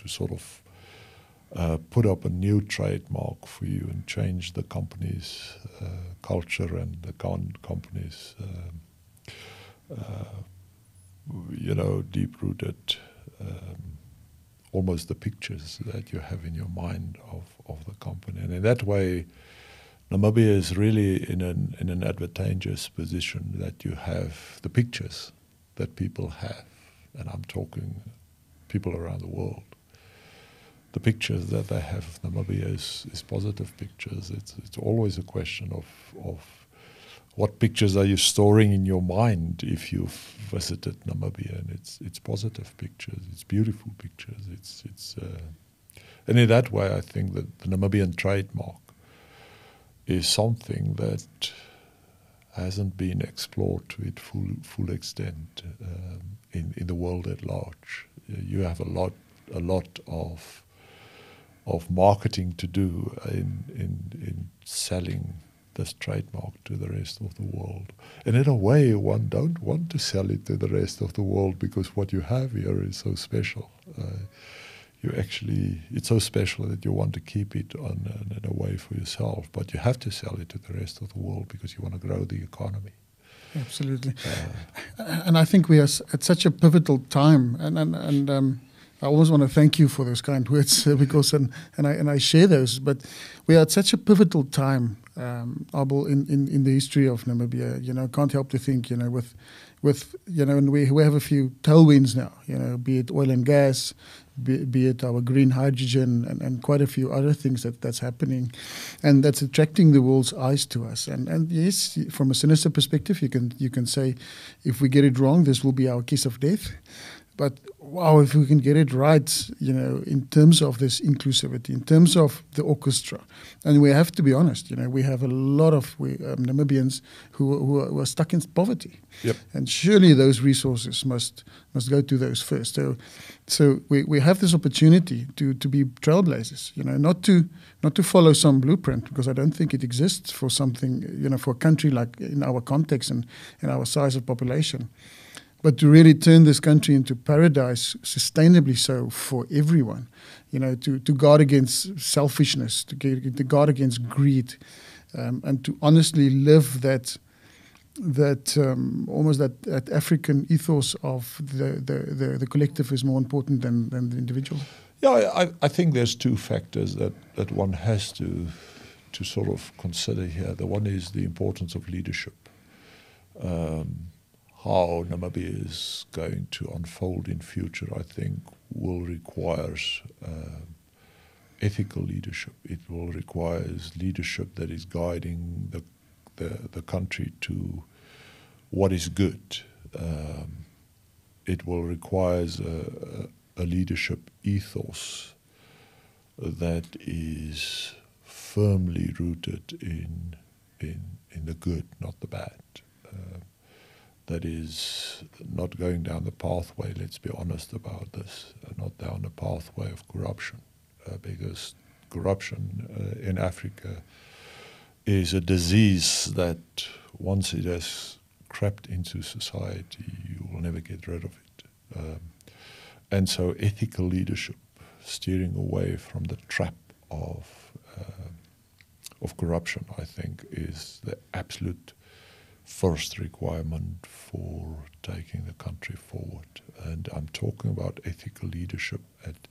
sort of put up a new trademark for you and change the company's culture and the company's deep-rooted, almost the pictures that you have in your mind of the company. And in that way, Namibia is really in an advantageous position that you have the pictures that people have, and I'm talking people around the world. The pictures that they have of Namibia is positive pictures. It's always a question of what pictures are you storing in your mind if you've visited Namibia, and it's positive pictures, it's beautiful pictures, and in that way I think that the Namibian trademark is something that hasn't been explored to its full extent in the world at large. You have a lot of marketing to do in selling this trademark to the rest of the world. And in a way, one don't want to sell it to the rest of the world because what you have here is so special. It's so special that you want to keep it in a way for yourself, but you have to sell it to the rest of the world because you want to grow the economy. Absolutely. And I think we are at such a pivotal time, and I always want to thank you for those kind words because and I share those. But we are at such a pivotal time, Abel, in the history of Namibia. Can't help to think, with and we have a few tailwinds now. Be it oil and gas, be it our green hydrogen, and quite a few other things that's happening, and that's attracting the world's eyes to us. And yes, from a sinister perspective, you can say, if we get it wrong, this will be our kiss of death. But wow, if we can get it right, in terms of this inclusivity, in terms of the orchestra, and we have to be honest, we have a lot of Namibians who are stuck in poverty, Yep. and surely those resources must go to those first. So we have this opportunity to be trailblazers, not to follow some blueprint, because I don't think it exists for something, for a country like in our context and our size of population. But to really turn this country into paradise, sustainably so for everyone, to guard against selfishness, to guard against greed, and to honestly live that almost that African ethos of the collective is more important than the individual. Yeah, I think there's two factors that one has to sort of consider here. The one is the importance of leadership. How Namibia is going to unfold in future, I think, will require ethical leadership. It will require leadership that is guiding the country to what is good. It will require a leadership ethos that is firmly rooted in the good, not the bad. That is not going down the pathway, let's be honest about this, not down the pathway of corruption, because corruption in Africa is a disease that once it has crept into society, you will never get rid of it. And so ethical leadership, steering away from the trap of corruption, I think, is the absolute first requirement for taking the country forward. And I'm talking about ethical leadership at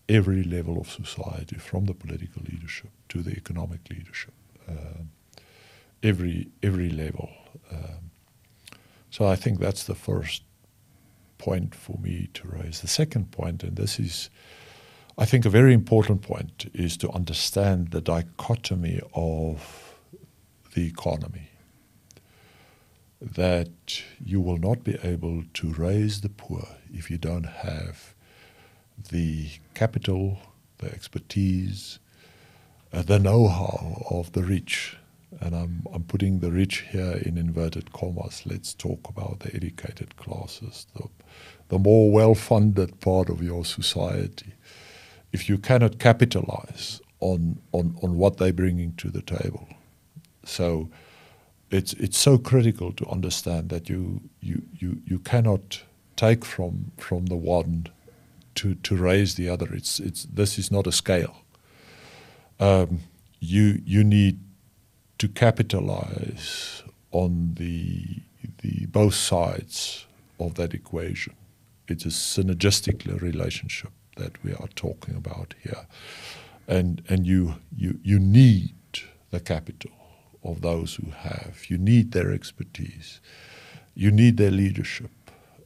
every level of society, from the political leadership to the economic leadership, every level. So I think that's the first point for me to raise. The second point, and this is, I think, a very important point, is to understand the dichotomy of the economy. That you will not be able to raise the poor if you don't have the capital, the expertise, the know-how of the rich. And I'm putting the rich here in inverted commas. Let's talk about the educated classes, the more well-funded part of your society. If you cannot capitalize on what they're bringing to the table. So it's so critical to understand that you cannot take from the one to raise the other. This is not a scale. You need to capitalize on the both sides of that equation. It's a synergistic relationship that we are talking about here, and you need the capital of those who have. You need their expertise. You need their leadership.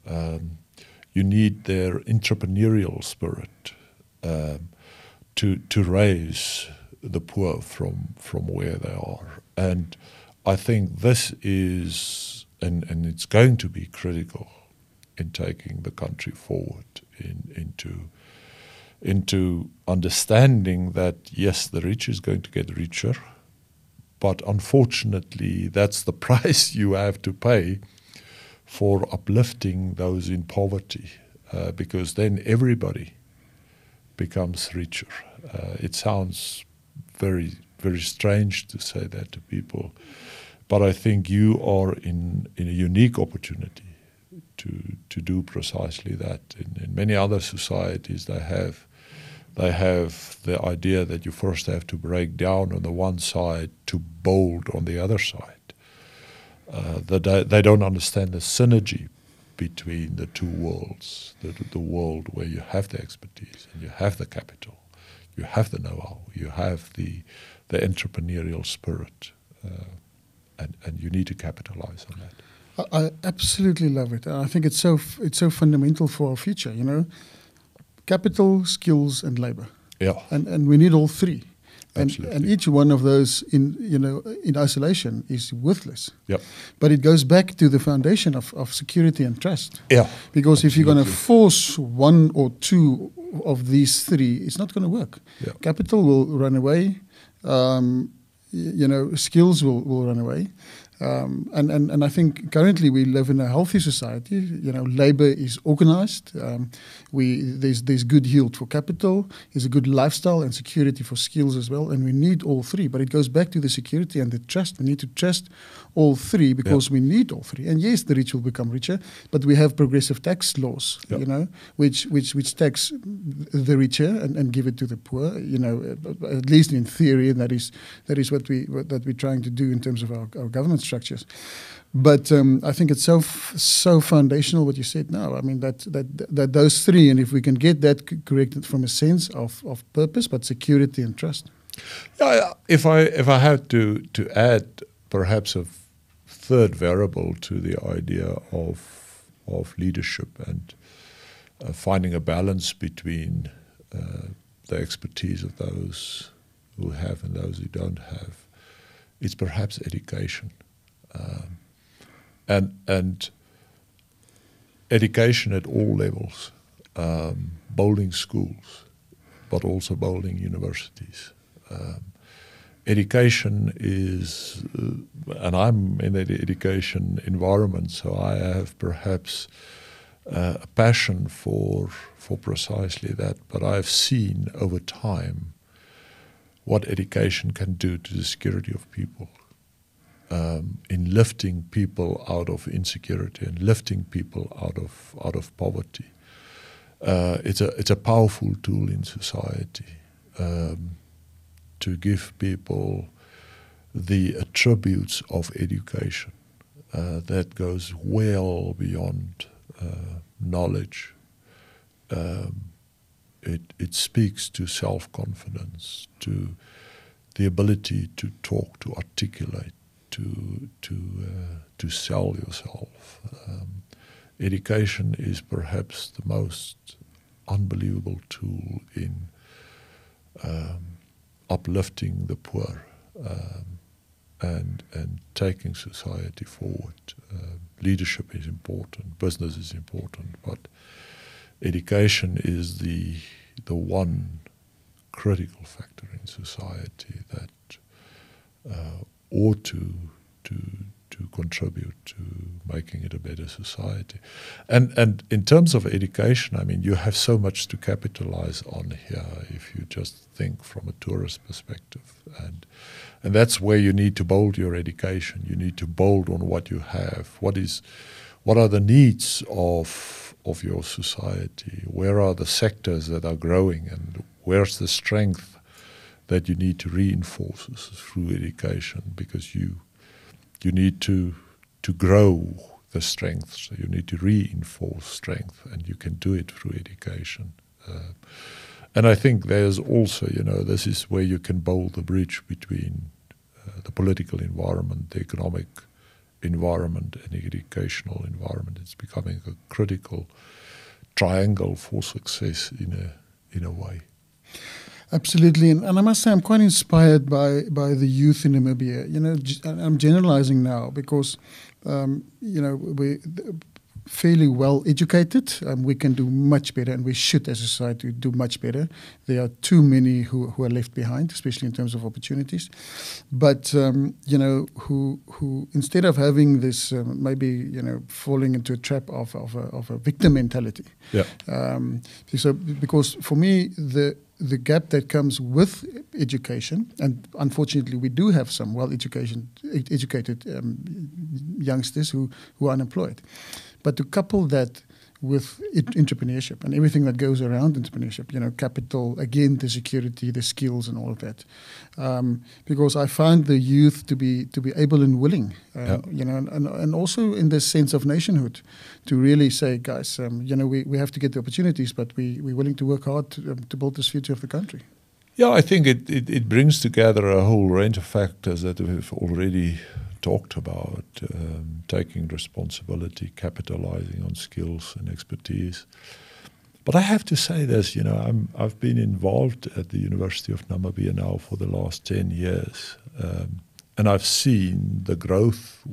You need their entrepreneurial spirit to raise the poor from where they are. And I think this is, and it's going to be critical in taking the country forward into understanding that, yes, the rich is going to get richer, but unfortunately that's the price you have to pay for uplifting those in poverty, because then everybody becomes richer. It sounds very, very strange to say that to people, but I think you are in a unique opportunity to do precisely that. In many other societies, they have the idea that you first have to break down on the one side to build on the other side. They don't understand the synergy between the two worlds, the world where you have the expertise and you have the capital, you have the know-how, you have the entrepreneurial spirit, and you need to capitalize on that. I absolutely love it. I think it's so fundamental for our future, capital, skills, and labor. Yeah. And we need all three. And each one of those in isolation is worthless. Yep. But it goes back to the foundation of security and trust. Yeah. Because if you're going to force one or two of these three, it's not going to work. Yeah. Capital will run away. Skills will run away. And I think currently we live in a healthy society. Labor is organized. There's good yield for capital. There's a good lifestyle and security for skills as well. And we need all three. But it goes back to the security and the trust. We need to trust all three because we need all three. And yes, the rich will become richer, but we have progressive tax laws, which tax the richer and give it to the poor. At least in theory, and that is what we're trying to do in terms of our government structures. But I think it's so foundational what you said now. I mean that those three, and if we can get that corrected from a sense of purpose, but security and trust. Yeah, if I had to add perhaps a third variable to the idea of leadership and finding a balance between the expertise of those who have and those who don't have, it's perhaps education. And education at all levels, building schools, but also building universities. Education is, and I'm in an education environment, so I have perhaps a passion for precisely that. But I've seen over time what education can do to the security of people. In lifting people out of insecurity and lifting people out of poverty. It's a powerful tool in society to give people the attributes of education that goes well beyond knowledge. It speaks to self-confidence, to the ability to talk, to articulate, to sell yourself. Education is perhaps the most unbelievable tool in uplifting the poor and taking society forward. Leadership is important, business is important, but education is the one critical factor in society that ought to contribute to making it a better society. And in terms of education, I mean, you have so much to capitalize on here if you just think from a tourist perspective. And that's where you need to build your education. You need to build on what you have. What are the needs of your society? Where are the sectors that are growing, and where's the strength that you need to reinforce through education, because you need to grow the strength, so you need to reinforce strength, and you can do it through education. And I think there's also, this is where you can build the bridge between the political environment, the economic environment, and the educational environment. It's becoming a critical triangle for success in a way. Absolutely, and I must say I'm quite inspired by the youth in Namibia. I'm generalizing now because, we're fairly well educated. We can do much better, and we should as a society do much better. There are too many who are left behind, especially in terms of opportunities. But, who instead of having this, falling into a trap of a victim mentality. Yeah. So because for me, the gap that comes with education, and unfortunately we do have some well-educated youngsters who are unemployed. But to couple that with entrepreneurship and everything that goes around entrepreneurship, capital, again, the security, the skills and all of that. Because I find the youth to be able and willing, and also in this sense of nationhood, to really say, guys, we have to get the opportunities, but we're willing to work hard to build this future of the country. Yeah, I think it brings together a whole range of factors that we've already talked about, taking responsibility, capitalizing on skills and expertise, But I have to say this, I've been involved at the University of Namibia now for the last 10 years, and I've seen the growth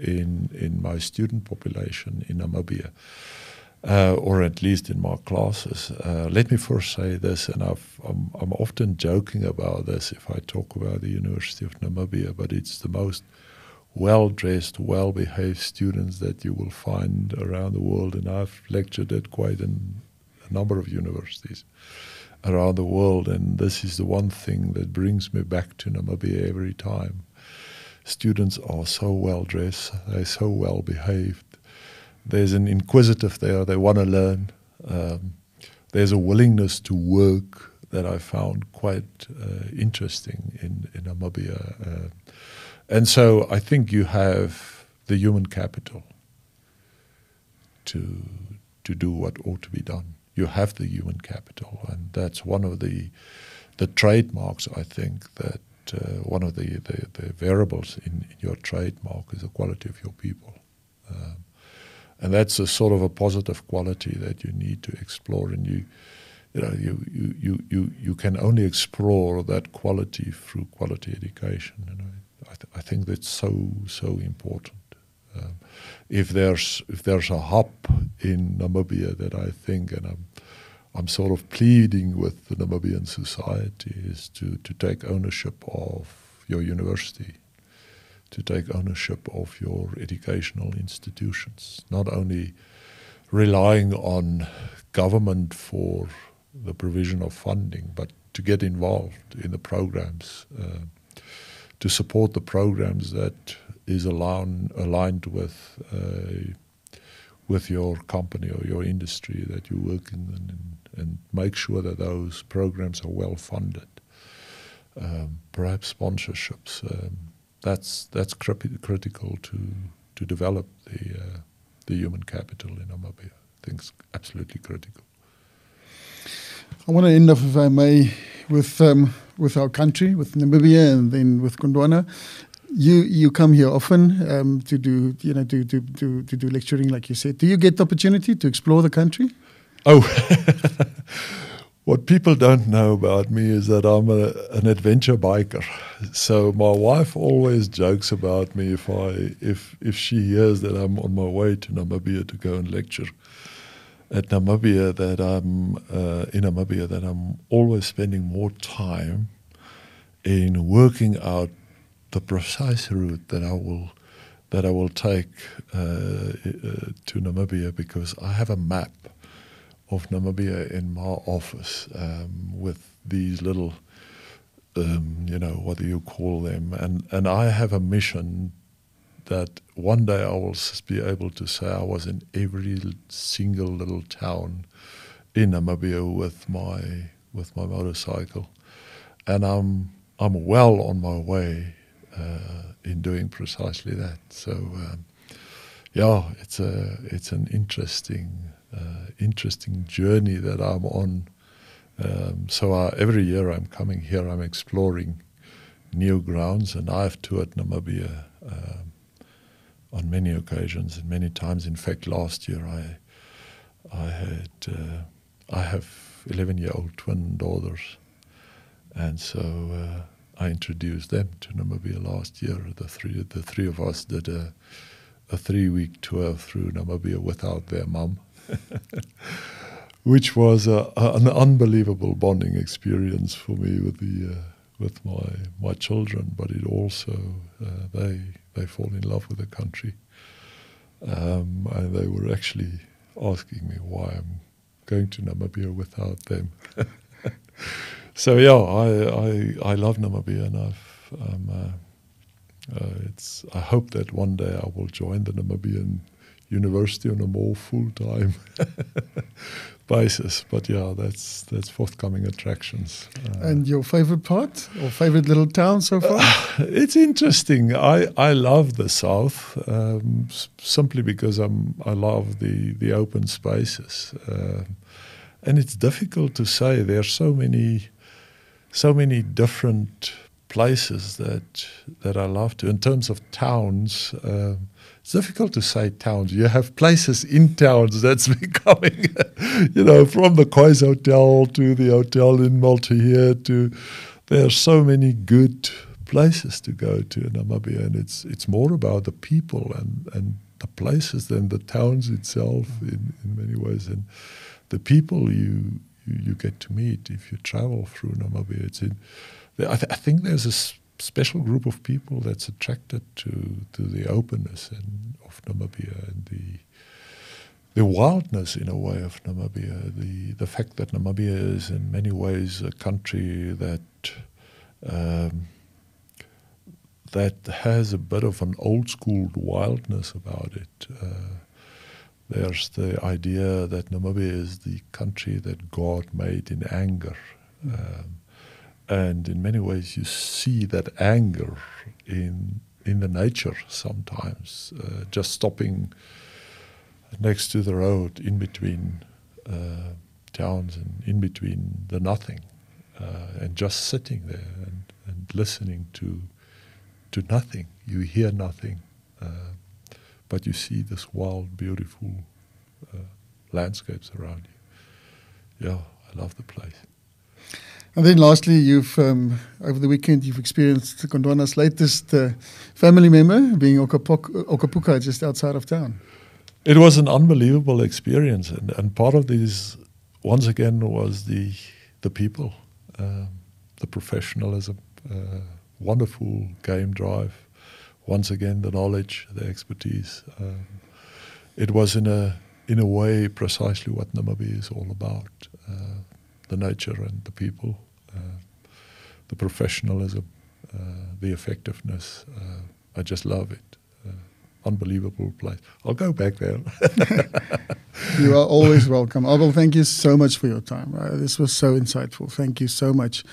in my student population in Namibia, or at least in my classes. Let me first say this, and I'm often joking about this if I talk about the University of Namibia, but it's the most well-dressed, well-behaved students that you will find around the world, and I've lectured at quite a number of universities around the world, and this is the one thing that brings me back to Namibia every time. Students are so well-dressed, they're so well-behaved. There's an inquisitive there, they want to learn. There's a willingness to work that I found quite interesting in Namibia. And so I think you have the human capital to do what ought to be done. You have the human capital, and that's one of the trademarks, I think, that one of the variables in your trademark is the quality of your people. And that's a sort of a positive quality that you need to explore, and you can only explore that quality through quality education. I think that's so important. If there's a hub in Namibia that I think, and I'm sort of pleading with the Namibian society, is to take ownership of your university, to take ownership of your educational institutions, not only relying on government for the provision of funding, but to get involved in the programs, to support the programs that is aligned with your company or your industry that you're working in, and make sure that those programs are well funded. Perhaps sponsorships. That's critical to develop the human capital in Namibia. I think it's absolutely critical. I want to end off, if I may, with our country, with Namibia, and then with Gondwana. You come here often to do lecturing, like you said. Do you get the opportunity to explore the country? Oh, what people don't know about me is that I'm an adventure biker. So my wife always jokes about me if she hears that I'm on my way to Namibia to go and lecture at Namibia, that I'm always spending more time in working out the precise route that I will take to Namibia, because I have a map of Namibia in my office with these little, what do you call them? And I have a mission that one day I will be able to say I was in every single little town in Namibia with my motorcycle, and I'm well on my way in doing precisely that. So it's an interesting journey that I'm on. So every year I'm coming here, I'm exploring new grounds, and I've toured Namibia on many occasions and many times. In fact, last year I have 11-year-old twin daughters, and so I introduced them to Namibia last year. The three of us did a 3-week tour through Namibia without their mum, which was an unbelievable bonding experience for me with my children. But it also they fall in love with the country, and they were actually asking me why I'm going to Namibia without them. So I love Namibia, and I hope that one day I will join the Namibian University on a more full-time basis. But that's forthcoming attractions. And your favorite part or favorite little town so far? It's interesting. I love the south simply because I love the open spaces, and it's difficult to say. There are so many different places that I love to. In terms of towns, it's difficult to say towns. You have places in towns that's becoming, from the Khoi's Hotel to the hotel in Malta to, there are so many good places to go to in Namibia, and it's more about the people and the places than the towns itself in many ways, and the people you get to meet if you travel through Namibia. I think there's a special group of people that's attracted to the openness of Namibia and the wildness in a way of Namibia, the fact that Namibia is in many ways a country that has a bit of an old school wildness about it. There's the idea that Namibia is the country that God made in anger. And in many ways you see that anger in the nature sometimes, just stopping next to the road in between towns and in between the nothing, and just sitting there and listening to nothing. You hear nothing, but you see this wild, beautiful landscapes around you. Yeah, I love the place. And then lastly, you've over the weekend you've experienced Gondwana's latest family member being Okapuka just outside of town. It was an unbelievable experience, and part of this, once again, was the people, the professionalism, wonderful game drive, once again the knowledge, the expertise. It was in a way precisely what Namibia is all about. The nature and the people, the professionalism, the effectiveness. I just love it. Unbelievable place. I'll go back there. You are always welcome. Abel, thank you so much for your time. This was so insightful. Thank you so much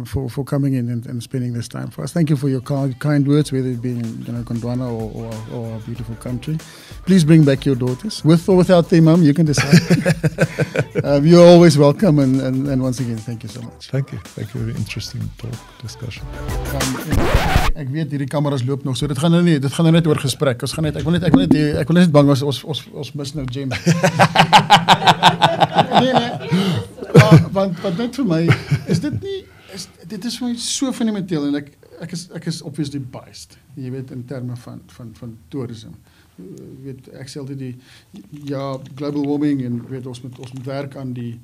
for coming in and spending this time for us. Thank you for your kind words, whether it be in Gondwana or our beautiful country. Please bring back your daughters. With or without their mum, you can decide. You're always welcome, and once again, thank you so much. Thank you. Thank you. Very interesting talk, discussion. Ek weet hierdie kameras loop nog, so dit gaan nou net oor gesprek. Ons gaan net ek wil net bang ons mis nou James. Want net vir my is dit is vir my so fundamenteel, en ek is obviously biased, jy weet, in terme van tourism. Weet, ek sê altyd global warming, en weet, ons moet werk aan die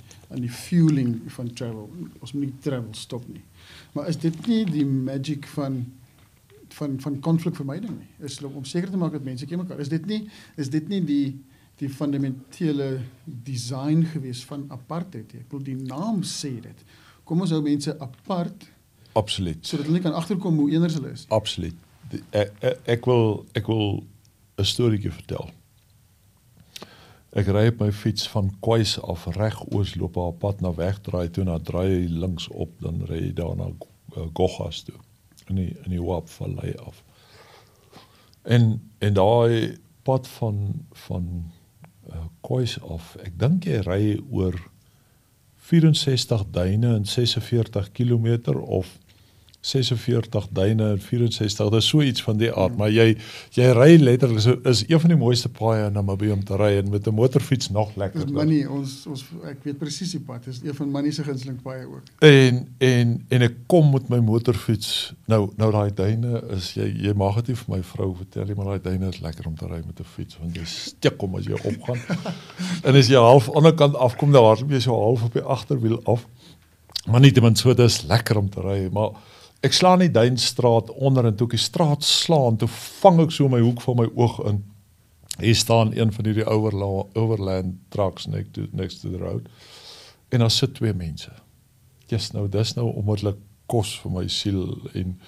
fueling van travel. Ons moet nie travel stop nie. Maar is dit nie die magic van konflikvermyding nie? Is om seker te maak dat mense ken mekaar. Is dit nie die fundamentele design gewees van apartheid? Ek bedoel, die naam sê dit. Kom ons hou mense apart. Absoluut. Sodat hulle nie kan agterkom hoe eenders hulle is. Absoluut. Ek wil 'n storieetjie vertel. Ek ry op my fiets van Khoi's af reg oos, loop haar pad na wegdraai toe, na draai links op, dan ry jy daar na Gogas toe, in die Wap vallei af. En daai pad van Khoi's af, ek dink jy ry oor 64 duine en 46 kilometer, of 46 duine en 64, dat is so iets van die aard, maar jy ry letterlik, is een van die mooiste paaie in Namibia om te ry, en met 'n motorfiets nog lekker. Dis Manny, ek weet presies die pad, is een van Manny se gunsteling paaie ook. En ek kom met my motorfiets, nou daai duine is, jy mag het nie vir my vrou vertel, maar daai duine is lekker om te ry met 'n fiets, want jy stik om as jy opgaan, en as jy half aan die kant afkom, dan hardloop jy so half op die agterwiel af, maar nie te min so, dit is lekker om te ry, maar ek slaan die Duinstraat onder, en toe ek die straat slaan, toe vang ek so my hoek van my oog in. Hier staan een van die overland trucks next to the road, en daar sit 2 mense. Dis nou onmiddellik kos vir my siel, en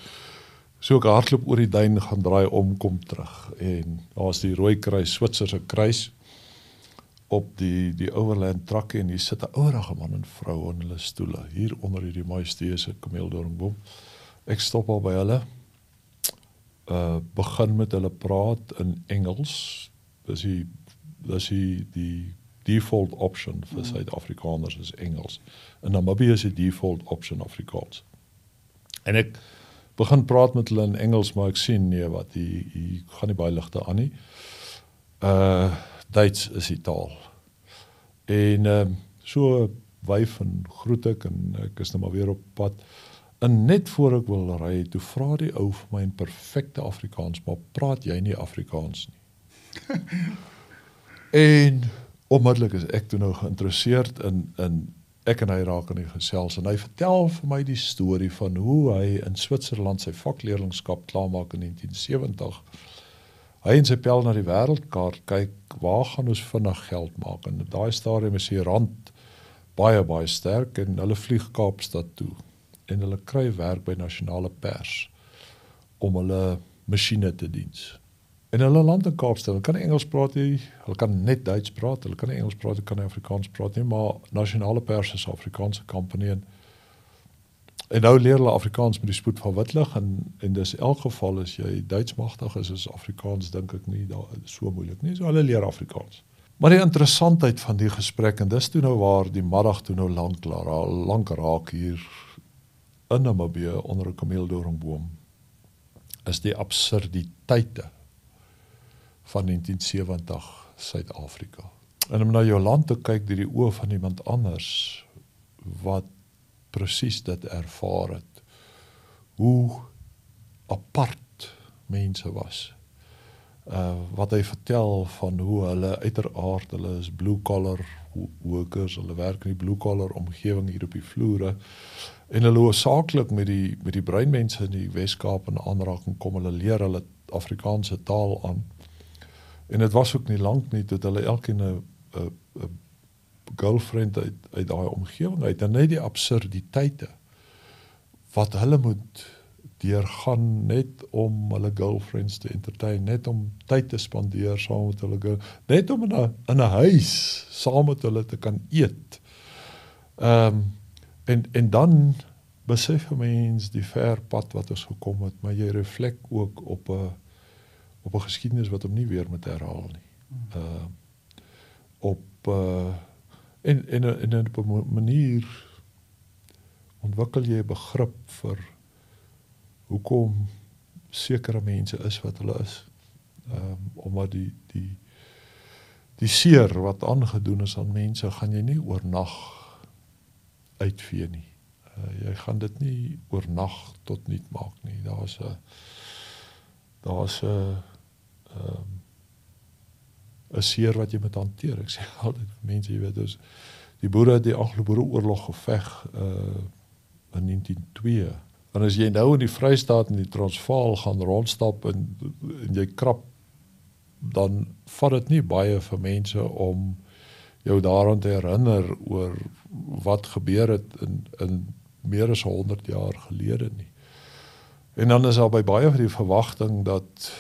so ek hardloop oor die duin, gaan draai om, kom terug, en daar is die rooi kruis, Switserse kruis, op die overland truck, en hier sit 'n ouerige man en vrou in hulle stoele, hier onder hierdie majestueuse kameeldoringboom. Ek stop al by hulle, begin met hulle praat in Engels. Dis die default option vir Suid-Afrikaners is Engels. In Namibia is die default option Afrikaans. En ek begin praat met hulle in Engels, maar ek sien nee wat, hier gaan nie baie ligte aan nie. Duits is die taal. En so wyf en groet ek en ek is nou maar weer op pad. En net voor ek wil ry, toe vra die ou vir my in perfekte Afrikaans, maar praat jy nie Afrikaans nie? En onmiddellik is ek toe nou geïnteresseerd in ek en hy raak in die gesels en hy vertel vir my die storie van hoe hy in Switserland sy vakleerlingskap klaarmaak in 1970. Hy en sy pel na die wêreldkaart kyk, waar gaan ons vinnig geld maak? En op daai stadium is die rand baie sterk en hulle vlieg Kaapstad toe en hulle kry werk by nasionale pers om hulle masjiene te diens. En hulle land in Kaapstad, hulle kan nie Engels praat nie, hulle kan net Duits praat, hulle kan nie Engels praat, hulle kan nie Afrikaans praat nie, maar nasionale pers is Afrikaanse company en nou leer hulle Afrikaans met die spoed van witlig en dis elk geval as jy Duits magtig is Afrikaans dink ek nie so moeilik nie, so hulle leer Afrikaans. Maar die interessantheid van die gesprek, en dis toe nou waar die middag toe nou lank raak hier in Namibia onder 'n kameeldoringboom, is die absurditeite van 1970 Suid-Afrika. En om na jou land te kyk deur die oë van iemand anders wat presies dit ervaar het, hoe apart mense was. Wat hy vertel van hoe hulle uiteraard, hulle is blue-collar workers, hulle werk in die blue-collar omgewing hier op die vloere, en hulle hoofsaaklik met die breinmense in die Weskaap in aanraking kom, hulle leer hulle Afrikaanse taal aan, en dit was ook nie lank nie, tot hulle elkeen 'n girlfriend uit daai omgewing uit, en net die absurditeite, wat hulle moet deurgaan net om hulle girlfriends te entertain, net om tyd te spandeer saam met hulle, net om in 'n huis saam met hulle te kan eet. En dan besef 'n mens die ver pad wat ons gekom het, maar jy reflek ook op 'n geskiedenis wat hom nie weer moet herhaal nie. En op 'n manier ontwikkel jy begrip vir hoekom sekere mense is wat hulle is. Omdat die seer wat aangedoen is aan mense, gaan jy nie oornag uitvee nie. Jy gaan dit nie oornag tot niet maak nie. Daar's 'n seer wat jy moet hanteer. Ek sê altyd mense, jy weet, dus die boere het die Anglo-Boereoorlog geveg in 1902. En as jy nou in die Vrystaat en die Transvaal gaan rondstap en jy krap, dan vat dit nie baie vir mense om jou daaraan te herinner oor wat gebeur het in meer as 100 jaar gelede nie. En dan is daar by baie van die verwagting dat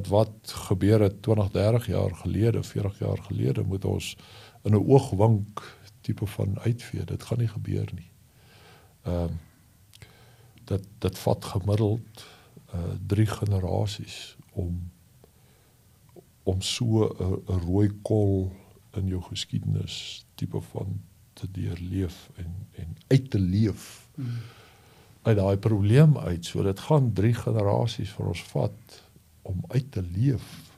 wat gebeur het 20, 30 jaar gelede, 40 jaar gelede, moet ons in 'n oogwink tipe van uitvee. Dit gaan nie gebeur nie. Dit vat gemiddeld 3 generasies om so 'n rooi kol in jou geskiedenis tipe van te deurleef en uit te leef uit daai probleem uit. So dit gaan 3 generasies vir ons vat om uit te leef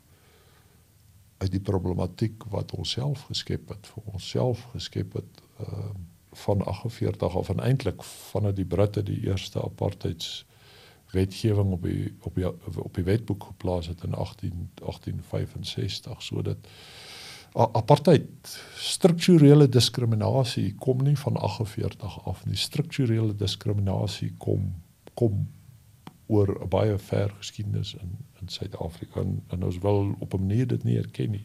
uit die problematiek wat ons self geskep het, vir ons self geskep het van 48 af en eintlik vanuit die Britte die eerste apartheidswetgewing op die wetboek geplaas het in 1865. So dat apartheid, strukturele diskriminasie kom nie van 48 af nie. Strukturele diskriminasie kom oor 'n baie ver geskiedenis in Suid-Afrika en ons wil op 'n manier dit nie erken nie.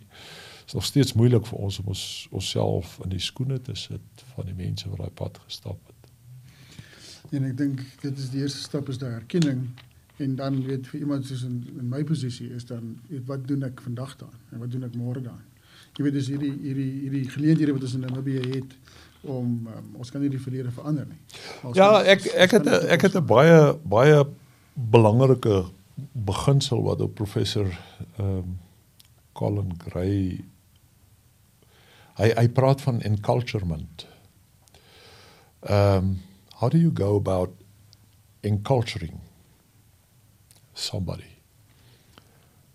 Dit is nog steeds moeilik vir ons om onsself in die skoene te sit van die mense wat daai pad gestap het. En ek dink dit is die eerste stap is daai erkenning en dan weet vir iemand soos in my posisie is dan wat doen ek vandag daan en wat doen ek môre daan? Jy weet, dis hierdie geleenthede wat ons in Namibia het om ons kan nie die verlede verander nie. Ja, ek het 'n baie belangrike beginsel wat op Professor Colin Gray hy praat van enculturement. How do you go about enculturing somebody.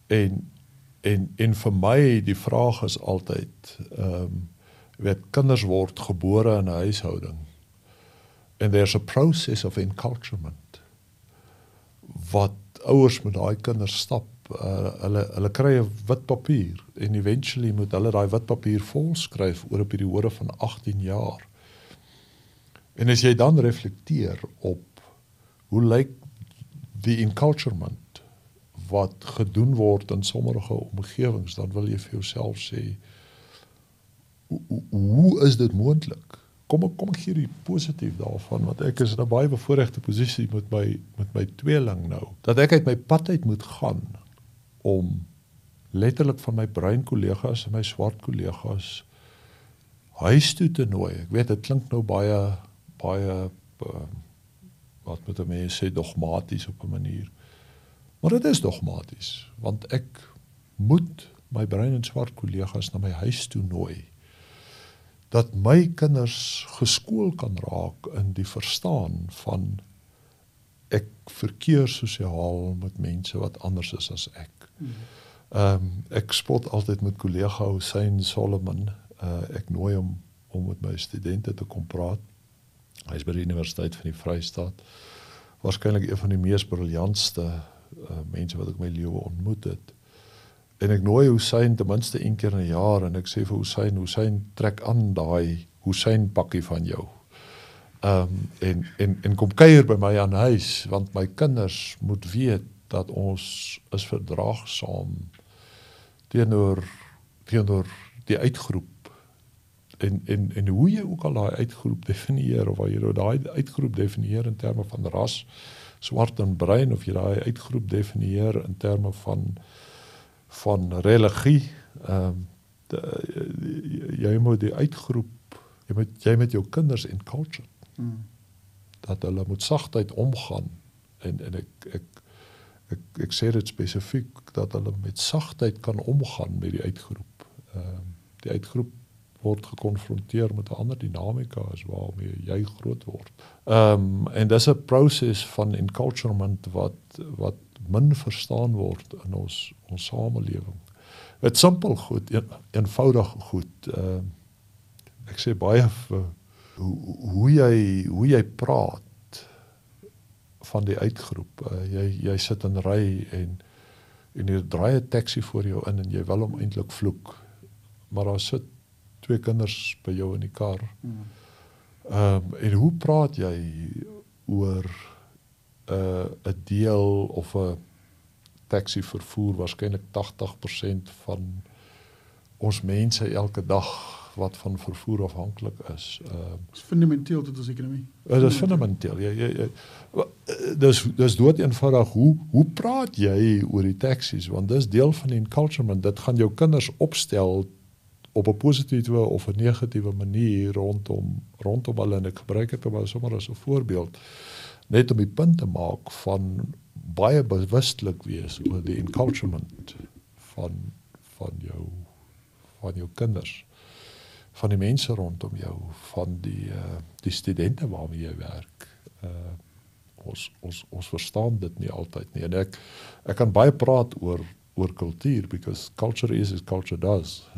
En vir my, die vraag is altyd, kinders word gebore in 'n huishouding, and there's a process of enculturement, wat ouers met daai kinders stap. Hulle kry 'n wit papier, en eventually moet hulle daai wit papier volskryf oor 'n periode van 18 jaar. En as jy dan reflekteer op hoe lyk die enculturement wat gedoen word in sommige omgewings, dan wil jy vir jouself sê, hoe is dit moontlik? Kom ek gee die positief daarvan, want ek is in 'n baie bevoorregte posisie met my tweeling nou, dat ek uit my pad uit moet gaan, om letterlik van my bruin kollegas en my swart kollegas huis toe te nooi. Ek weet, dit klink nou baie, wat moet 'n mens sê, dogmaties op 'n manier. Maar dit is dogmaties, want ek moet my bruin en swart kollegas na my huis toe nooi, dat my kinders geskool kan raak in die verstaan van ek verkeer sosiaal met mense wat anders is as ek. Ek spot altyd met kollega Hussein Solomon, ek nooi hom om met my studente te kom praat. Hy is by die Universiteit van die Vrystaat, waarskynlik een van die mees briljantste mense wat ek my lewe ontmoet het. En ek nooi Hussein ten minste 1 keer in 'n jaar, en ek sê vir Hussein, trek aan daai Hussein pakkie van jou. En kom kuier by my aan huis, want my kinders moet weet dat ons is verdraagsaam teenoor die uitgroep. En hoe jy ook al daai uitgroep definieer, of jy daai uitgroep definieer in terme van ras, swart en bruin, of jy daai uitgroep definieer in terme van religie, jy moet die uitgroep, jy met jou kinders enculture, dat hulle met sagtheid omgaan, en ek sê dit spesifiek, dat hulle met sagtheid kan omgaan met die uitgroep. Die uitgroep word gekonfronteer met 'n ander dinamika as waarmee jy groot word. En dis 'n proses van enculturement wat min verstaan word in ons samelewing. Het simpel goed, eenvoudig goed. Ek sê baie vir hoe jy praat van die uitgroep. Jy sit in ry en jy draai 'n taxi voor jou in en jy wil hom eintlik vloek. Maar daar sit 2 kinders by jou in die kar. En hoe praat jy oor 'n deel of 'n taxi vervoer, waarskynlik 80% van ons mense elke dag wat van vervoer afhanklik is. Dis fundamenteel tot ons ekonomie. Dit is fundamenteel. Dis dood eenvoudig, hoe praat jy oor die taxis? Want dis deel van die enculturement. Dit gaan jou kinders opstel op 'n positiewe of 'n negatiewe manier rondom hulle, en ek gebruik dit maar sommer as 'n voorbeeld, net om die punt te maak van baie bewustelik wees oor die enculturement van jou kinders, van die mense rondom jou, van die studente waarmee jy werk. Ons verstaan dit nie altyd nie, en ek kan baie praat oor kultuur, because culture is as culture does.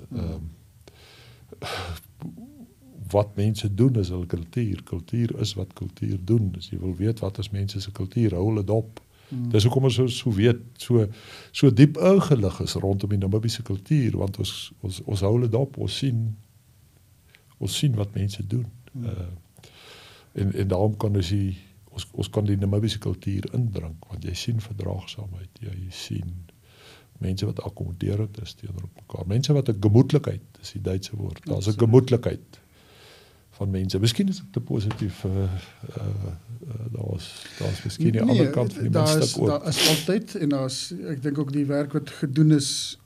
Wat mense doen is hulle kultuur. Kultuur is wat kultuur doen. As jy wil weet wat is mense se kultuur, hou hulle dop. Dis hoekom ons so diep ingelig is rondom die Namibiese kultuur, want ons hou hulle dop, ons sien wat mense doen. En daarom kan ons kan die Namibiese kultuur indrink, want jy sien verdraagsaamheid, jy sien mense wat akkommoderend is teenoor mekaar, mense wat 'n gemoedlikheid, is die Duitse woord, daar's 'n gemoedlikheid van mense. Miskien is dit te positief, daar's miskien die ander kant van die muntstuk ook. Daar is altyd, en ek dink ook die werk wat gedoen is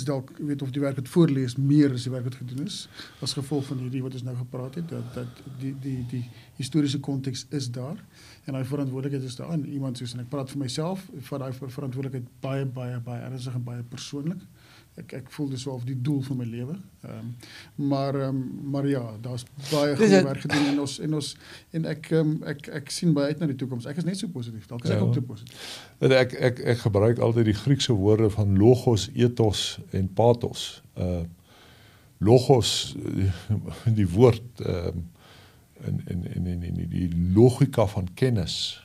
dalk, ek weet of die werk wat voorlees meer as die werk wat gedoen is, as gevolg van hierdie wat ons nou gepraat het, dat die historiese konteks is daar, en die verantwoordelikheid is daar, en iemand soos, en ek praat vir myself, van die verantwoordelikheid baie ernstig en baie persoonlik, Ek voel dis wel die doel van my lewe. Maar ja, daar's baie goeie werk gedoen en ek sien baie uit na die toekoms. Ek is net so positief. Dalk is ek ook te positief. Ek gebruik altyd die Griekse woorde van logos, ethos en pathos. Logos, die woord en die logika van kennis.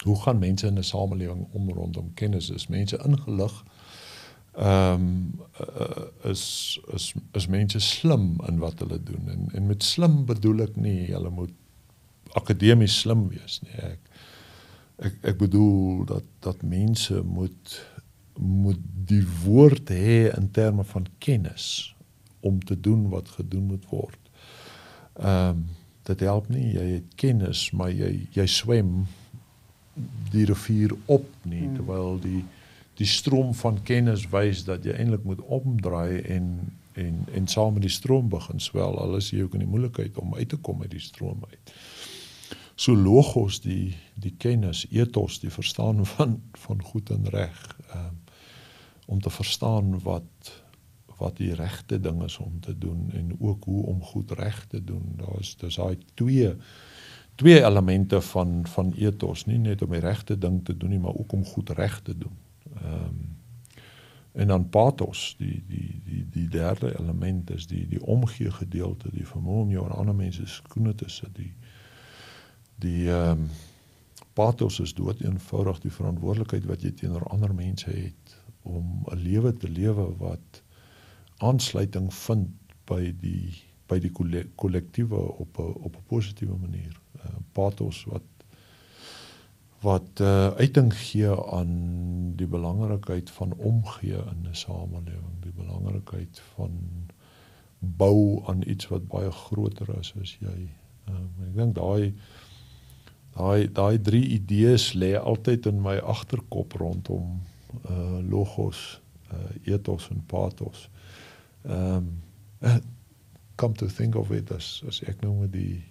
Hoe gaan mense in 'n samelewing om rondom kennis? Is mense ingelig? Is mense slim in wat hulle doen? En met slim bedoel ek nie, hulle moet akademies slim wees nie. Ek bedoel dat mense moet die woord hê in terme van kennis om te doen wat gedoen moet word. Dit help nie, jy het kennis, maar jy swem die rivier op nie, terwyl die stroom van kennis wys dat jy eintlik moet omdraai en saam met die stroom begin swel, al is jy ook in die moeilikheid om uit te kom uit die stroom uit. So logos, die kennis, ethos, die verstaan van goed en reg, om te verstaan wat die regte ding is om te doen en ook hoe om goed reg te doen. Dis daai twee elemente van ethos, nie net om die regte ding te doen nie, maar ook om goed reg te doen. En dan pathos, die derde element is die omgee gedeelte, die vermoë om jou in ander mense skoene te sit. Die pathos is dood eenvoudig die verantwoordelikheid wat jy teenoor ander mense het om 'n lewe te lewe wat aansluiting vind by die kollektiewe op 'n positiewe manier. Pathos wat uiting gee aan die belangrikheid van omgee in 'n samelewing, die belangrikheid van bou aan iets wat baie groter is as jy. Ek dink daai drie idees lê altyd in my agterkop rondom logos, ethos en pathos. Come to think of it, as ek nou met die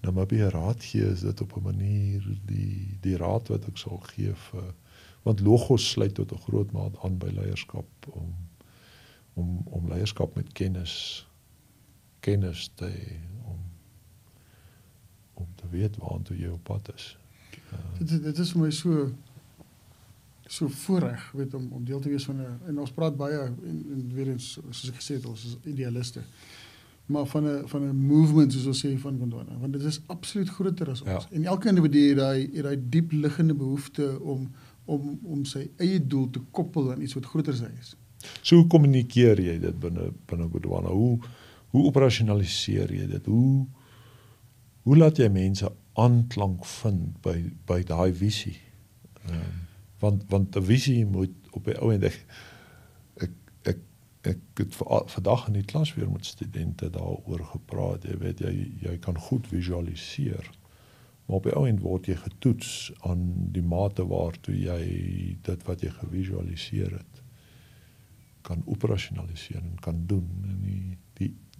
Namibia raad gee, is dit op 'n manier die raad wat ek sal gee want logos sluit tot 'n groot mate aan by leierskap om leierskap met kennis te hê, om te weet waartoe jy op pad is. Dit is vir my so voorreg, weet, om deel te wees van en ons praat baie en weer eens, soos ek gesê het, ons is idealiste, maar van 'n movement, soos ons sê, van Gondwana, want dit is absoluut groter as ons. En elke individu het daai diep liggende behoefte om sy eie doel te koppel aan iets wat groter as hy is. So hoe kommunikeer jy dit binne Gondwana? Hoe operasionaliseer jy dit? Hoe laat jy mense aanklank vind by daai visie? Want 'n visie moet op die ou end, ek het vandag in die klas weer met studente daaroor gepraat, jy weet, jy kan goed visualiseer, maar op die ou end word jy getoets aan die mate waartoe jy dit wat jy gevisualiseer het kan operasionaliseer en kan doen. En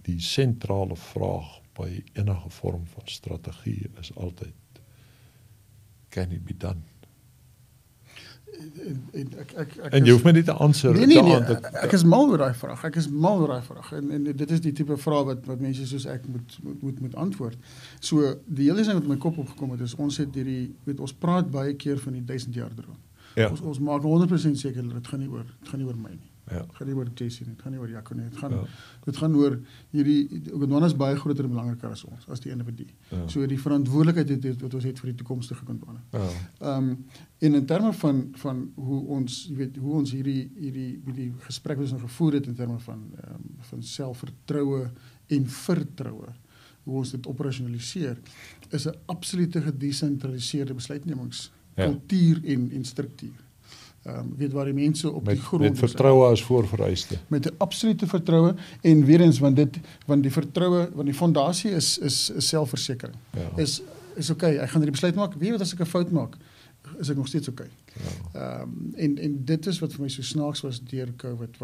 die sentrale vraag by enige vorm van strategie is altyd, can it be done? En jy hoef my nie te antwoord. Nee, ek is mal oor daai vraag. En dit is die tipe vraag wat mense soos ek moet antwoord. So, die hele ding wat in my kop opgekom het, is ons het ons praat baie keer van die 1000 jaar droom. Ja. Ons maak 100% seker dat dit gaan nie oor my nie. Ja. Het gaan nie oor Jessie nie, het gaan nie oor Jaco nie, dit gaan oor Gondwana is baie groter en belangriker as die individu. Ja. So die verantwoordelikheid wat ons het vir die toekomstige Gondwana. Ja. En in terme van hoe ons hierdie gesprek wat ons nou gevoer het in terme van selfvertroue en vertroue, hoe ons dit operasionaliseer, is 'n absolute gedesentraliseerde besluitnemingskultuur en struktuur. Weet waar die mense op die grond met vertroue as voorvereiste. Met 'n absolute vertroue en weer eens want die vertroue, want die fondasie is selfversekering. Ja. Is okay, ek gaan hierdie besluit maak. Weet wat as ek 'n fout maak, is ek nog steeds okay. Ja. En dit is wat vir my so snaaks was deur COVID,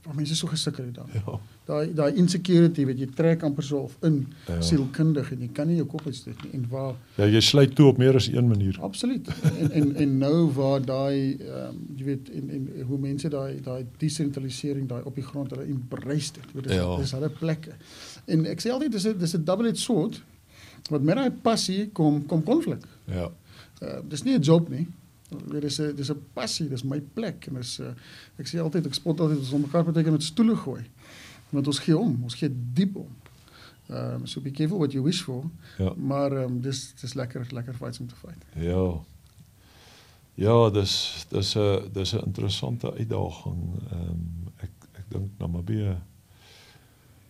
waar mense so gesukkel het dan. Ja. Daai insecurity wat jy trek amper so of in Ja. sielkundig en jy kan nie jou kop uitsteek nie. En waar Ja, jy sluit toe op meer as een manier. absoluut. En nou waar daai jy weet en hoe mense daai desentralisering daai op die grond hulle embrace dit. Dis hulle plekke. En ek sê altyd dis 'n double-edged sword. Want met daai passie kom konflik. Ja. Dis nie 'n job nie. Dis 'n passie, dis my plek en ek sê altyd, ek spot altyd ons mekaar beteken met stoele gooi. Want ons gee diep om. So be careful what you wish for. Ja. Maar dis lekker fights om te fight. Ja. Ja, dis 'n interessante uitdaging. Ek dink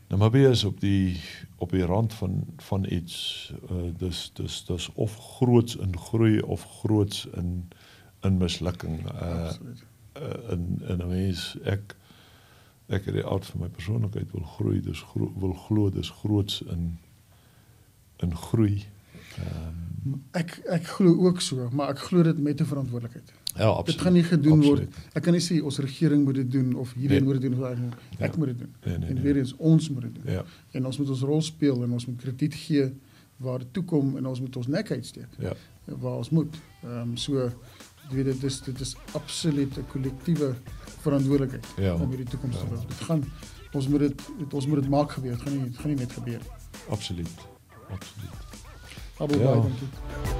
Namibia is op die rand van iets. Dis of groots in groei of groots in mislukking. In 'n mens ek het die aard van my persoonlikheid wil groei, wil glo dis groots in groei. Ek glo ook so, maar ek glo dit met 'n verantwoordelikheid. Ja, absoluut. Dit gaan nie gedoen Absoluut. word. Ek kan nie sê ons regering moet dit doen of hierdie moet dit doen of ek moet dit doen. En weer eens ons moet dit doen. Ja. En ons moet ons rol speel en ons moet krediet gee waar dit toe kom en ons moet ons nek uitsteek. Ja. Waar ons moet. So jy weet dit is absoluut 'n kollektiewe verantwoordelikheid om hierdie toekoms te bou. Ons moet dit maak gebeur. Dit gaan nie net gebeur. Absoluut. Abel, baie dankie.